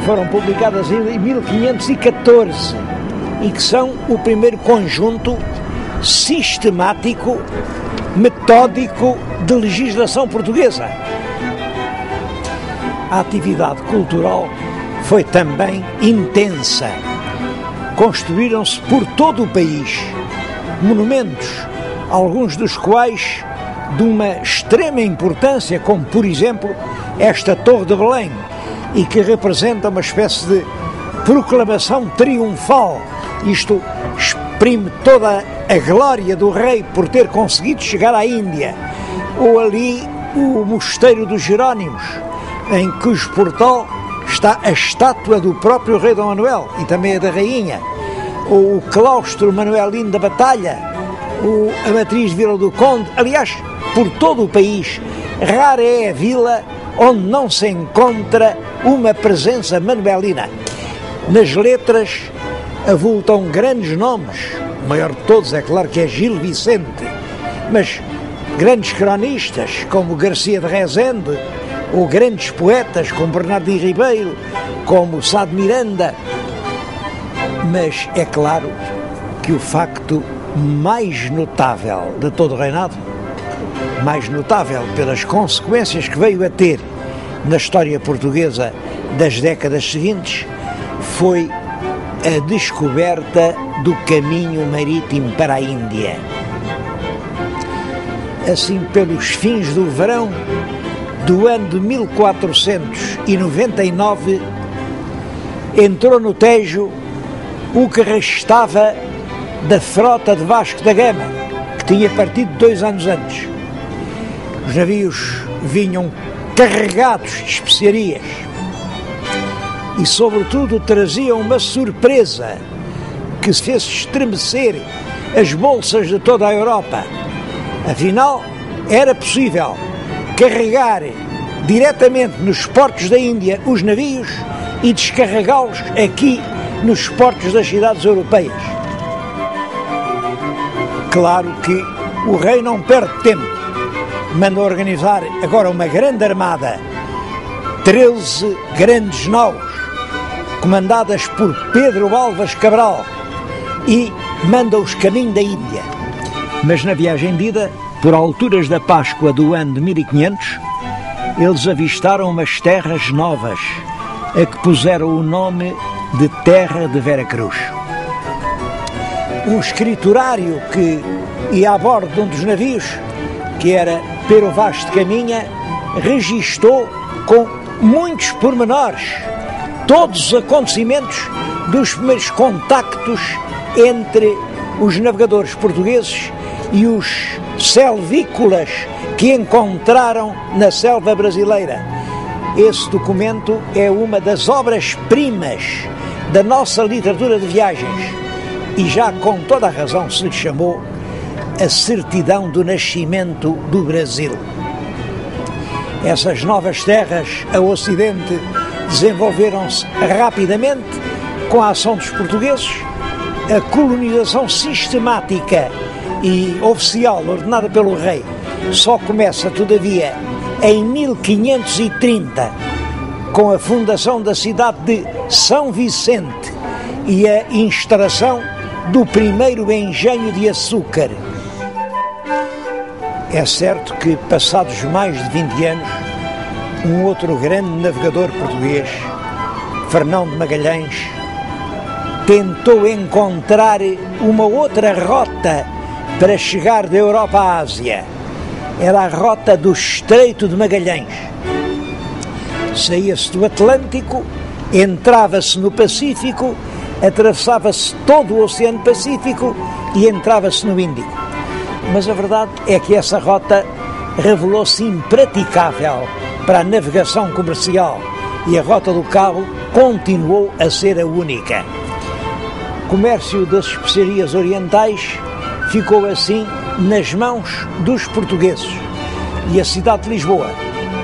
foram publicadas em 1514 e que são o primeiro conjunto sistemático, metódico de legislação portuguesa. A atividade cultural foi também intensa. Construíram-se por todo o país monumentos, alguns dos quais de uma extrema importância, como por exemplo esta Torre de Belém, e que representa uma espécie de proclamação triunfal. Isto exprime toda a glória do rei por ter conseguido chegar à Índia. Ou ali o Mosteiro dos Jerónimos, em cujo portal está a estátua do próprio rei Dom Manuel e também a da rainha. Ou o claustro manuelino da Batalha, a matriz de Vila do Conde. Aliás, por todo o país, rara é a vila onde não se encontra uma presença manuelina. Nas letras avultam grandes nomes, o maior de todos é claro que é Gil Vicente, mas grandes cronistas como Garcia de Rezende, ou grandes poetas como Bernardino Ribeiro, como Sá de Miranda. Mas é claro que o facto mais notável de todo o reinado, mais notável pelas consequências que veio a ter na história portuguesa das décadas seguintes, foi a descoberta do caminho marítimo para a Índia. Assim, pelos fins do verão do ano de 1499, entrou no Tejo o que restava da frota de Vasco da Gama, que tinha partido 2 anos antes. Os navios vinham carregados de especiarias e, sobretudo, traziam uma surpresa que se fez estremecer as bolsas de toda a Europa. Afinal, era possível carregar diretamente nos portos da Índia os navios e descarregá-los aqui nos portos das cidades europeias. Claro que o rei não perde tempo, manda organizar agora uma grande armada, 13 grandes naus, comandadas por Pedro Álvares Cabral, e manda-os caminho da Índia. Mas na viagem de ida, por alturas da Páscoa do ano de 1500, eles avistaram umas terras novas, a que puseram o nome de Terra de Veracruz. Um escriturário que ia a bordo de um dos navios, que era Pero Vaz de Caminha, registou com muitos pormenores todos os acontecimentos dos primeiros contactos entre os navegadores portugueses e os selvícolas que encontraram na selva brasileira. Esse documento é uma das obras-primas da nossa literatura de viagens e já com toda a razão se lhe chamou a certidão do nascimento do Brasil. Essas novas terras ao ocidente desenvolveram-se rapidamente com a ação dos portugueses. A colonização sistemática e oficial ordenada pelo rei só começa, todavia, em 1530, com a fundação da cidade de São Vicente e a instalação do primeiro engenho de açúcar. É certo que, passados mais de 20 anos, um outro grande navegador português, Fernão de Magalhães, tentou encontrar uma outra rota para chegar da Europa à Ásia. Era a rota do Estreito de Magalhães. Saía-se do Atlântico, entrava-se no Pacífico, atravessava-se todo o Oceano Pacífico e entrava-se no Índico. Mas a verdade é que essa rota revelou-se impraticável para a navegação comercial e a Rota do Cabo continuou a ser a única. O comércio das especiarias orientais ficou assim nas mãos dos portugueses e a cidade de Lisboa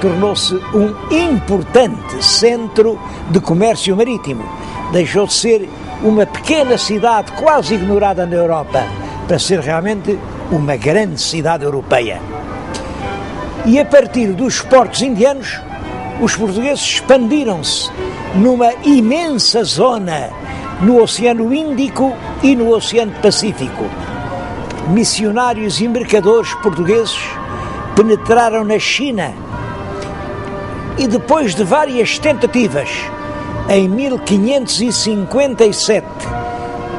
tornou-se um importante centro de comércio marítimo. Deixou de ser uma pequena cidade quase ignorada na Europa para ser realmente uma grande cidade europeia. E a partir dos portos indianos, os portugueses expandiram-se numa imensa zona no Oceano Índico e no Oceano Pacífico. Missionários e mercadores portugueses penetraram na China e, depois de várias tentativas, em 1557,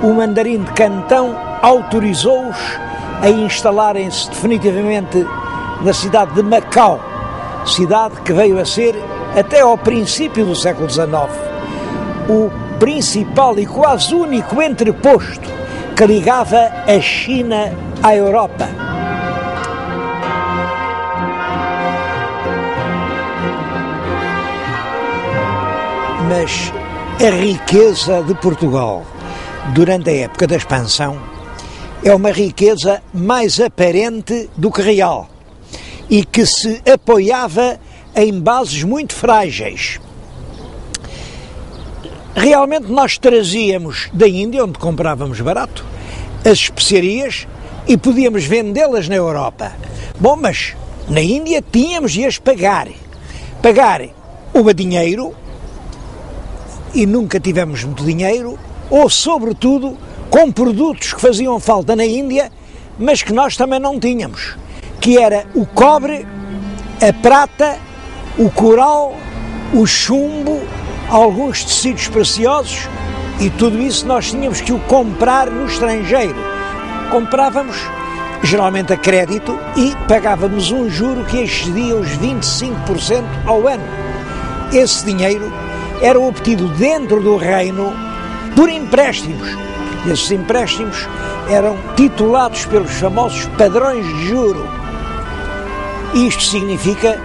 o mandarim de Cantão autorizou-os a instalarem-se definitivamente na cidade de Macau, cidade que veio a ser, até ao princípio do século XIX, o principal e quase único entreposto que ligava a China à Europa. Mas a riqueza de Portugal durante a época da expansão é uma riqueza mais aparente do que real e que se apoiava em bases muito frágeis. Realmente nós trazíamos da Índia, onde comprávamos barato, as especiarias e podíamos vendê-las na Europa. Bom, mas na Índia tínhamos de as pagar. Pagar o dinheiro, e nunca tivemos muito dinheiro, ou sobretudo com produtos que faziam falta na Índia, mas que nós também não tínhamos, que era o cobre, a prata, o coral, o chumbo, alguns tecidos preciosos E tudo isso nós tínhamos que o comprar no estrangeiro. Comprávamos geralmente a crédito e pagávamos um juro que excedia os 25% ao ano. Esse dinheiro era obtido dentro do reino por empréstimos. Esses empréstimos eram titulados pelos famosos padrões de juro. Isto significa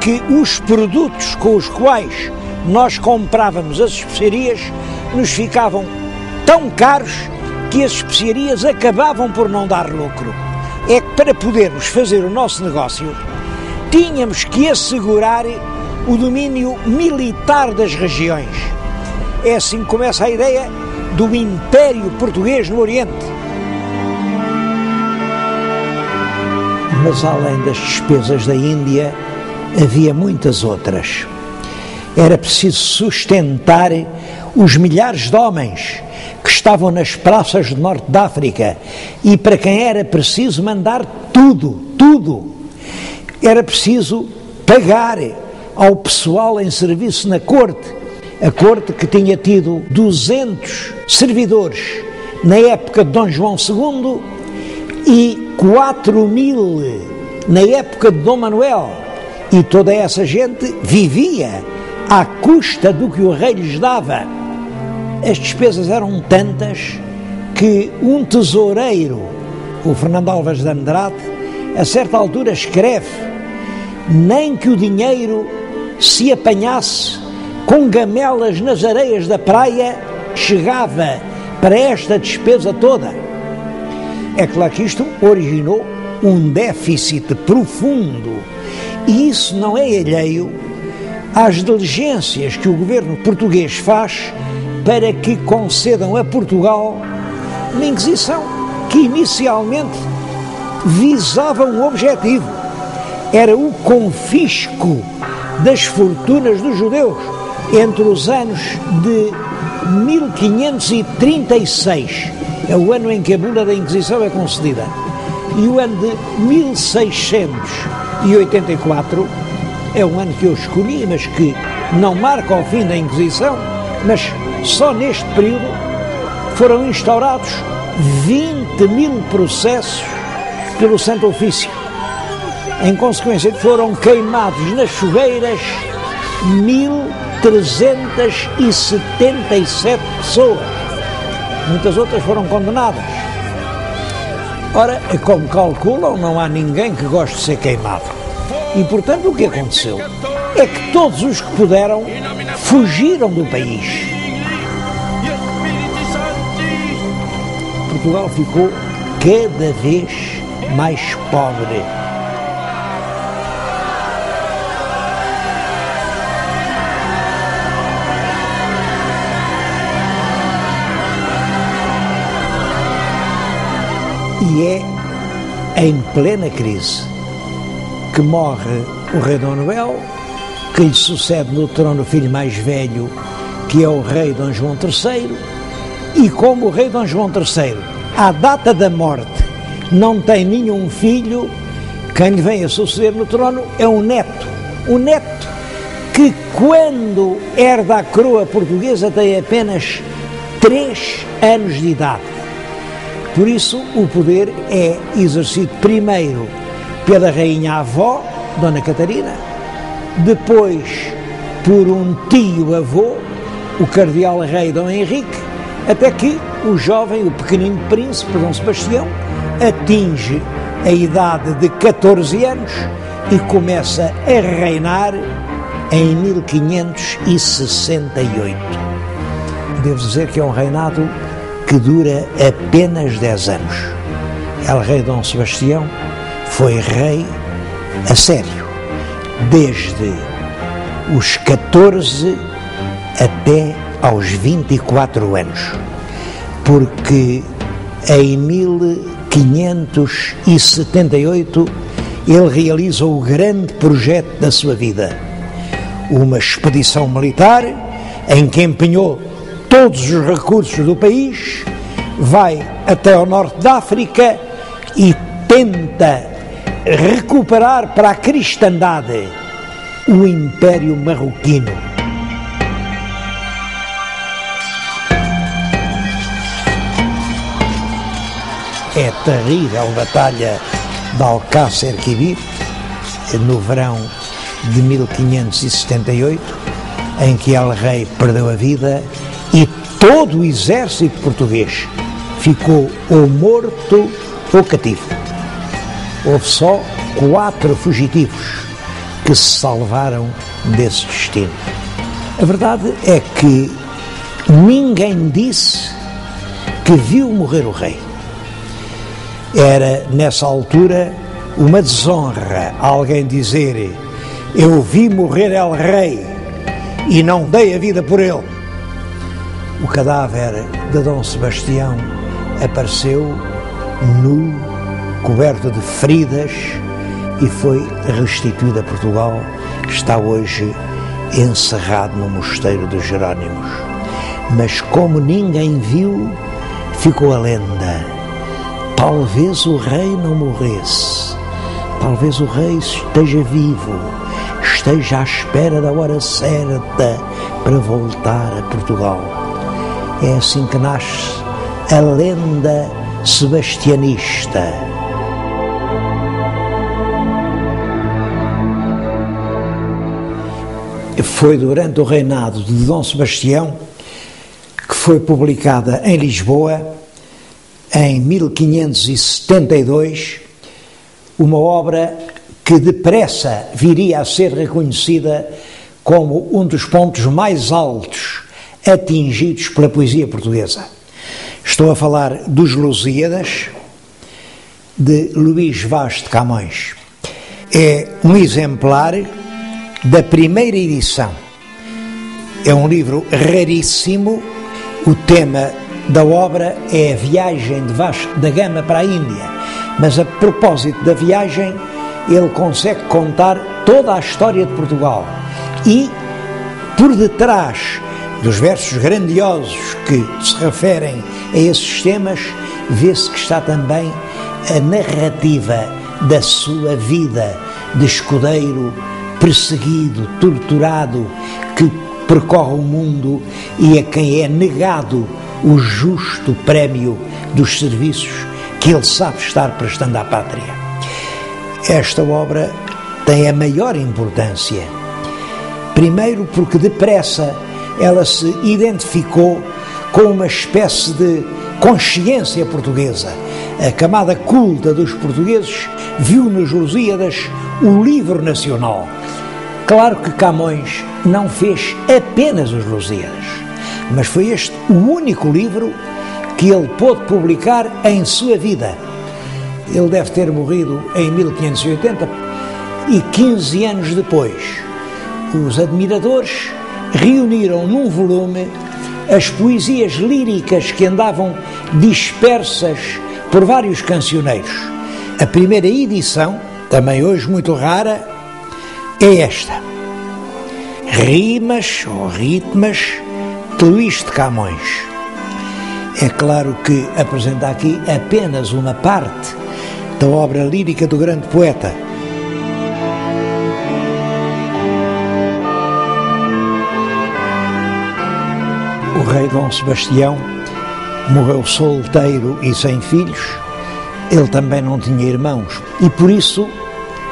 que os produtos com os quais nós comprávamos as especiarias nos ficavam tão caros que as especiarias acabavam por não dar lucro. É que para podermos fazer o nosso negócio, tínhamos que assegurar o domínio militar das regiões. É assim que começa a ideia do Império Português no Oriente. Mas além das despesas da Índia, havia muitas outras. Era preciso sustentar os milhares de homens que estavam nas praças do norte da África e para quem era preciso mandar tudo. Era preciso pagar ao pessoal em serviço na corte. A corte que tinha tido 200 servidores na época de Dom João II e 4.000 na época de Dom Manuel. E toda essa gente vivia à custa do que o rei lhes dava. As despesas eram tantas que um tesoureiro, o Fernando Álvares de Andrade, a certa altura escreve: nem que o dinheiro se apanhasse com gamelas nas areias da praia chegava para esta despesa toda. É claro que isto originou um déficit profundo, e isso não é alheio às diligências que o governo português faz para que concedam a Portugal uma Inquisição que inicialmente visava um objetivo: era o confisco das fortunas dos judeus entre os anos de 1536, é o ano em que a bula da Inquisição é concedida, e o ano de 1684 é um ano que eu escolhi, mas que não marca o fim da Inquisição, mas só neste período foram instaurados 20.000 processos pelo Santo Ofício. Em consequência, foram queimados nas fogueiras 1.377 pessoas. Muitas outras foram condenadas. Ora, como calculam, não há ninguém que goste de ser queimado. E, portanto, o que aconteceu é que todos os que puderam fugiram do país. Portugal ficou cada vez mais pobre. E é em plena crise que morre o rei Dom Manuel, que lhe sucede no trono o filho mais velho, que é o rei Dom João III, e como o rei Dom João III, à data da morte, não tem nenhum filho, quem lhe vem a suceder no trono é um neto que, quando herda a coroa portuguesa, tem apenas 3 anos de idade. Por isso, o poder é exercido primeiro pela rainha avó, Dona Catarina, depois por um tio-avô, o cardeal rei Dom Henrique, até que o jovem, o pequenino príncipe Dom Sebastião, atinge a idade de 14 anos e começa a reinar em 1568. Devo dizer que é um reinado que dura apenas 10 anos. El Rei Dom Sebastião foi rei a sério, desde os 14 até aos 24 anos, porque em 1578 ele realiza o grande projeto da sua vida, uma expedição militar em que empenhou todos os recursos do país, vai até ao norte da África e tenta recuperar para a cristandade o Império Marroquino. é a terrível batalha de Alcácer Quibir, no verão de 1578, em que El Rei perdeu a vida e todo o exército português ficou ou morto ou cativo. Houve só 4 fugitivos que se salvaram desse destino. A verdade é que ninguém disse que viu morrer o rei. Era, nessa altura, uma desonra alguém dizer: eu vi morrer El Rei e não dei a vida por ele. O cadáver de Dom Sebastião apareceu nu, coberto de feridas, e foi restituído a Portugal. Está hoje encerrado no mosteiro dos Jerónimos. Mas como ninguém viu, ficou a lenda: talvez o rei não morresse, talvez o rei esteja vivo, esteja à espera da hora certa para voltar a Portugal. É assim que nasce a lenda sebastianista. Foi durante o reinado de Dom Sebastião que foi publicada em Lisboa, em 1572, uma obra que depressa viria a ser reconhecida como um dos pontos mais altos atingidos pela poesia portuguesa. Estou a falar dos Lusíadas, de Luís Vaz de Camões. É um exemplar da primeira edição. É um livro raríssimo. O tema da obra é a viagem de Vasco da Gama para a Índia, mas a propósito da viagem ele consegue contar toda a história de Portugal e por detrás dos versos grandiosos que se referem a esses temas vê-se que está também a narrativa da sua vida de escudeiro perseguido, torturado, que percorre o mundo e a quem é negado o justo prémio dos serviços que ele sabe estar prestando à pátria. Esta obra tem a maior importância. Primeiro porque depressa ela se identificou com uma espécie de consciência portuguesa. A camada culta dos portugueses viu nos Lusíadas o livro nacional. Claro que Camões não fez apenas os Lusíadas, mas foi este o único livro que ele pôde publicar em sua vida. Ele deve ter morrido em 1580 e 15 anos depois os admiradores reuniram num volume as poesias líricas que andavam dispersas por vários cancioneiros. A primeira edição, também hoje muito rara, é esta: Rimas ou Ritmas de Luís de Camões. É claro que apresenta aqui apenas uma parte da obra lírica do grande poeta. O rei Dom Sebastião morreu solteiro e sem filhos. Ele também não tinha irmãos e por isso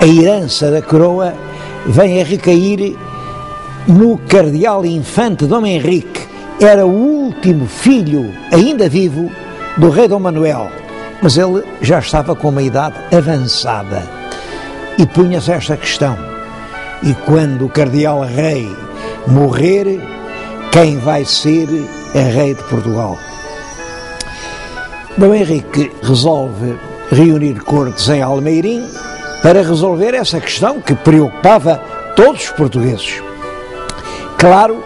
a herança da coroa vem a recair no cardeal infante Dom Henrique. Era o último filho ainda vivo do rei Dom Manuel, mas ele já estava com uma idade avançada e punha-se esta questão: e quando o cardeal rei morrer, quem vai ser rei de Portugal? Dom Henrique resolve reunir cortes em Almeirim para resolver essa questão que preocupava todos os portugueses. Claro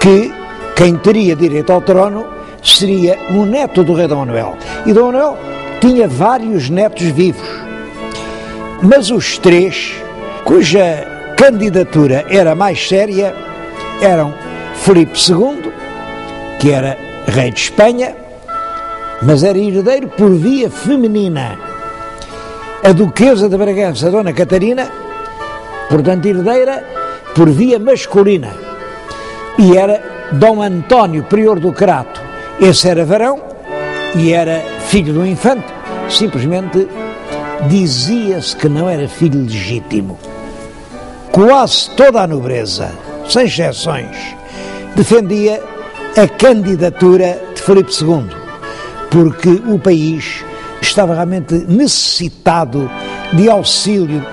que quem teria direito ao trono seria o neto do rei Dom Manuel. E Dom Manuel tinha vários netos vivos, mas os três cuja candidatura era mais séria eram Filipe II, que era rei de Espanha, mas era herdeiro por via feminina. A duquesa de Bragança, Dona Catarina, portanto herdeira por via masculina. E era Dom António, prior do Crato. Esse era varão e era filho do infante, simplesmente dizia-se que não era filho legítimo. Quase toda a nobreza, sem exceções, defendia a candidatura de Filipe II, porque o país estava realmente necessitado de auxílio.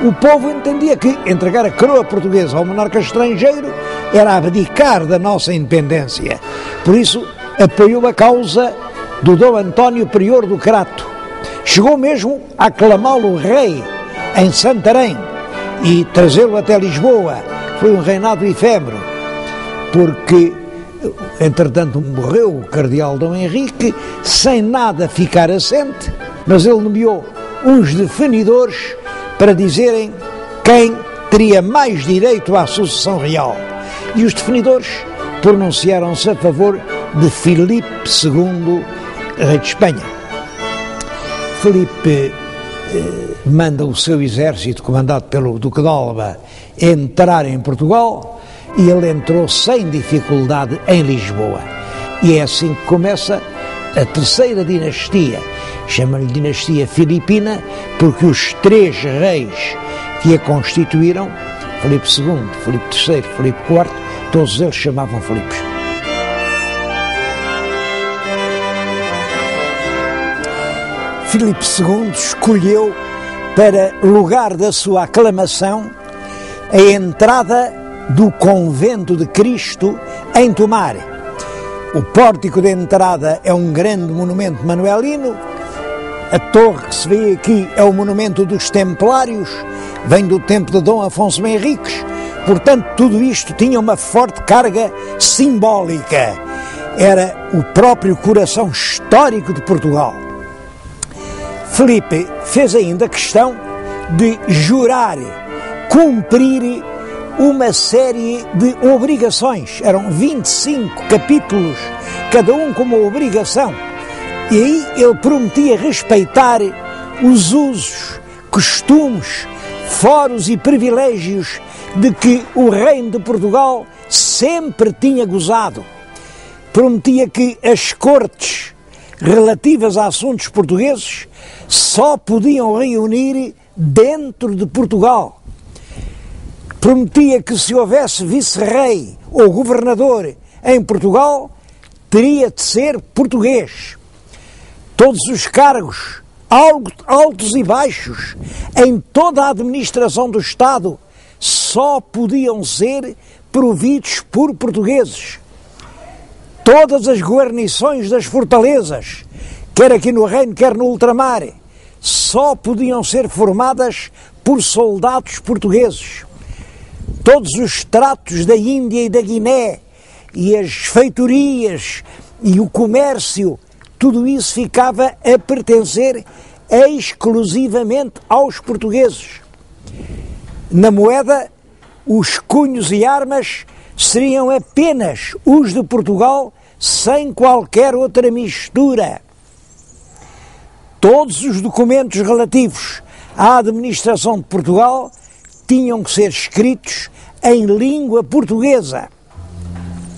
O povo entendia que entregar a coroa portuguesa ao monarca estrangeiro era abdicar da nossa independência. Por isso, apoiou a causa do Dom António Prior do Crato. Chegou mesmo a aclamá-lo rei em Santarém e trazê-lo até Lisboa. Foi um reinado efêmero, porque, entretanto, morreu o cardeal Dom Henrique, sem nada ficar assente, mas ele nomeou uns defendidores para dizerem quem teria mais direito à sucessão real. E os defendidores pronunciaram-se a favor de Filipe II, rei de Espanha. Filipe manda o seu exército, comandado pelo Duque de Alba, entrar em Portugal, e ele entrou sem dificuldade em Lisboa. E é assim que começa a terceira dinastia. Chama-lhe dinastia filipina, porque os três reis que a constituíram, Filipe II, Filipe III, Filipe IV, todos eles chamavam Filipes. Filipe II escolheu para lugar da sua aclamação a entrada do Convento de Cristo em Tomar. O pórtico de entrada é um grande monumento manuelino. A torre que se vê aqui é o monumento dos Templários, vem do tempo de Dom Afonso Henriques. Portanto, tudo isto tinha uma forte carga simbólica. Era o próprio coração histórico de Portugal. Filipe fez ainda questão de jurar, cumprir uma série de obrigações. Eram 25 capítulos, cada um com uma obrigação. E aí ele prometia respeitar os usos, costumes, foros e privilégios de que o reino de Portugal sempre tinha gozado. Prometia que as cortes relativas a assuntos portugueses só podiam reunir dentro de Portugal. Prometia que se houvesse vice-rei ou governador em Portugal, teria de ser português. Todos os cargos, altos e baixos, em toda a administração do Estado, só podiam ser providos por portugueses. Todas as guarnições das fortalezas, quer aqui no Reino, quer no ultramar, só podiam ser formadas por soldados portugueses. Todos os tratos da Índia e da Guiné, e as feitorias, e o comércio, tudo isso ficava a pertencer exclusivamente aos portugueses. Na moeda, os cunhos e armas seriam apenas os de Portugal, sem qualquer outra mistura. Todos os documentos relativos à administração de Portugal tinham que ser escritos em língua portuguesa.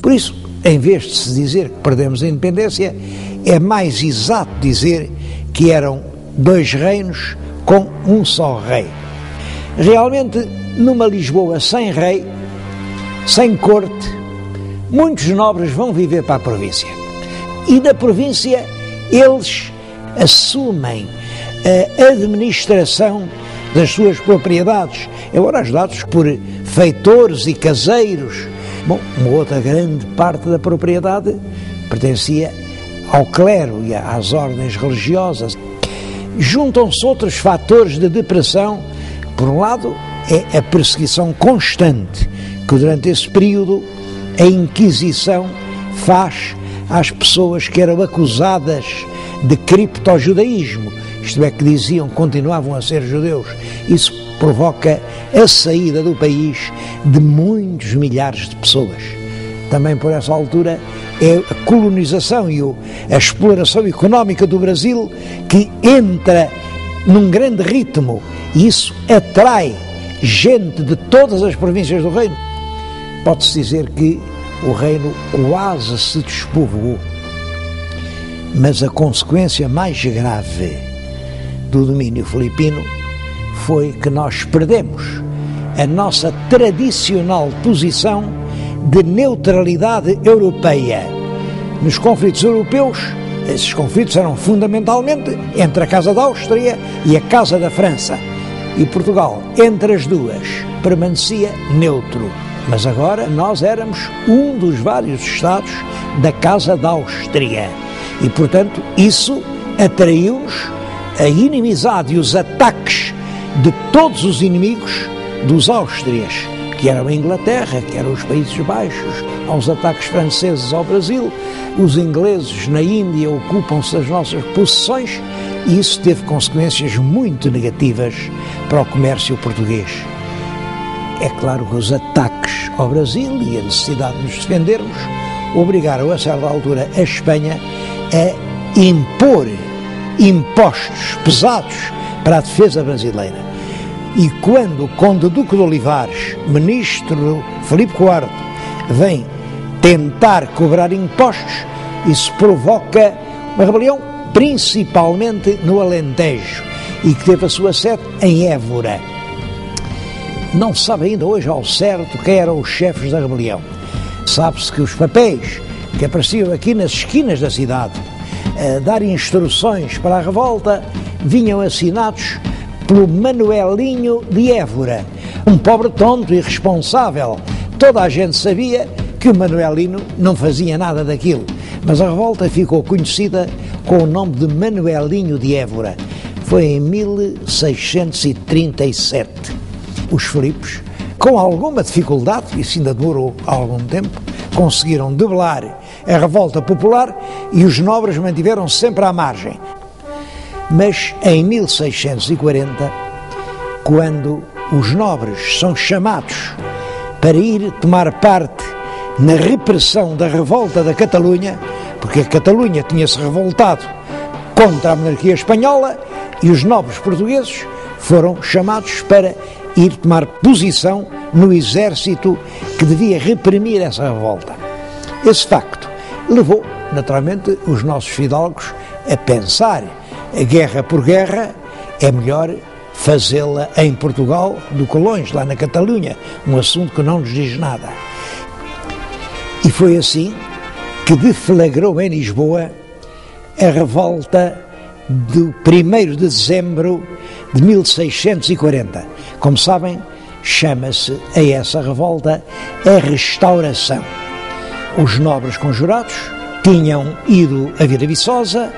Por isso, em vez de se dizer que perdemos a independência, é mais exato dizer que eram dois reinos com um só rei. Realmente, numa Lisboa sem rei, sem corte, muitos nobres vão viver para a província. E da província eles assumem a administração das suas propriedades, embora ajudados por feitores e caseiros. Bom, uma outra grande parte da propriedade pertencia ao clero e às ordens religiosas. Juntam-se outros fatores de depressão. Por um lado, é a perseguição constante que durante esse período a Inquisição faz às pessoas que eram acusadas de criptojudaísmo, isto é, que diziam que continuavam a ser judeus. Isso provoca a saída do país de muitos milhares de pessoas. Também por essa altura é a colonização e a exploração económica do Brasil que entra num grande ritmo, e isso atrai gente de todas as províncias do reino. Pode-se dizer que o reino quase se despovoou. Mas a consequência mais grave do domínio filipino foi que nós perdemos a nossa tradicional posição de neutralidade europeia. Nos conflitos europeus, esses conflitos eram fundamentalmente entre a Casa da Áustria e a Casa da França. E Portugal, entre as duas, permanecia neutro. Mas agora nós éramos um dos vários Estados da Casa da Áustria. E, portanto, isso atraiu-nos a inimizade e os ataques de todos os inimigos dos Áustrias, que eram a Inglaterra, que eram os Países Baixos, aos ataques franceses ao Brasil. Os ingleses na Índia ocupam-se das nossas possessões e isso teve consequências muito negativas para o comércio português. É claro que os ataques ao Brasil e a necessidade de nos defendermos obrigaram a certa altura a Espanha a impor impostos pesados para a defesa brasileira. E quando o Conde Duque de Olivares, ministro Filipe IV, vem tentar cobrar impostos, isso provoca uma rebelião, principalmente no Alentejo, e que teve a sua sede em Évora. Não se sabe ainda hoje ao certo quem eram os chefes da rebelião. Sabe-se que os papéis que apareciam aqui nas esquinas da cidade a dar instruções para a revolta vinham assinados pelo Manuelinho de Évora, um pobre tonto irresponsável. Toda a gente sabia que o Manuelino não fazia nada daquilo, mas a revolta ficou conhecida com o nome de Manuelinho de Évora. Foi em 1637. Os Filipos, com alguma dificuldade, isso ainda demorou algum tempo, conseguiram debelar a revolta popular e os nobres mantiveram-se sempre à margem. Mas em 1640, quando os nobres são chamados para ir tomar parte na repressão da revolta da Catalunha, porque a Catalunha tinha-se revoltado contra a monarquia espanhola e os nobres portugueses foram chamados para ir tomar posição no exército que devia reprimir essa revolta. Esse facto levou, naturalmente, os nossos fidalgos a pensar: a guerra por guerra é melhor fazê-la em Portugal do que longe, lá na Catalunha, um assunto que não nos diz nada. E foi assim que deflagrou em Lisboa a revolta do 1º de dezembro de 1640. Como sabem, chama-se a essa revolta a Restauração. Os nobres conjurados tinham ido a Vila Viçosa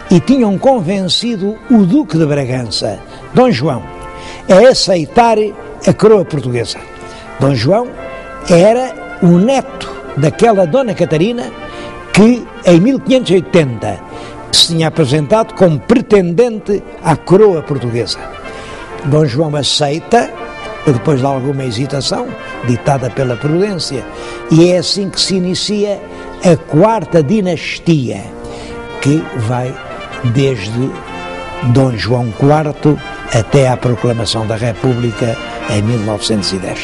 e tinham convencido o Duque de Bragança, Dom João, a aceitar a coroa portuguesa. Dom João era o neto daquela Dona Catarina que, em 1580, se tinha apresentado como pretendente à coroa portuguesa. Dom João aceita, depois de alguma hesitação, ditada pela prudência, e é assim que se inicia a 4ª dinastia, que vai desde Dom João IV até à proclamação da República em 1910.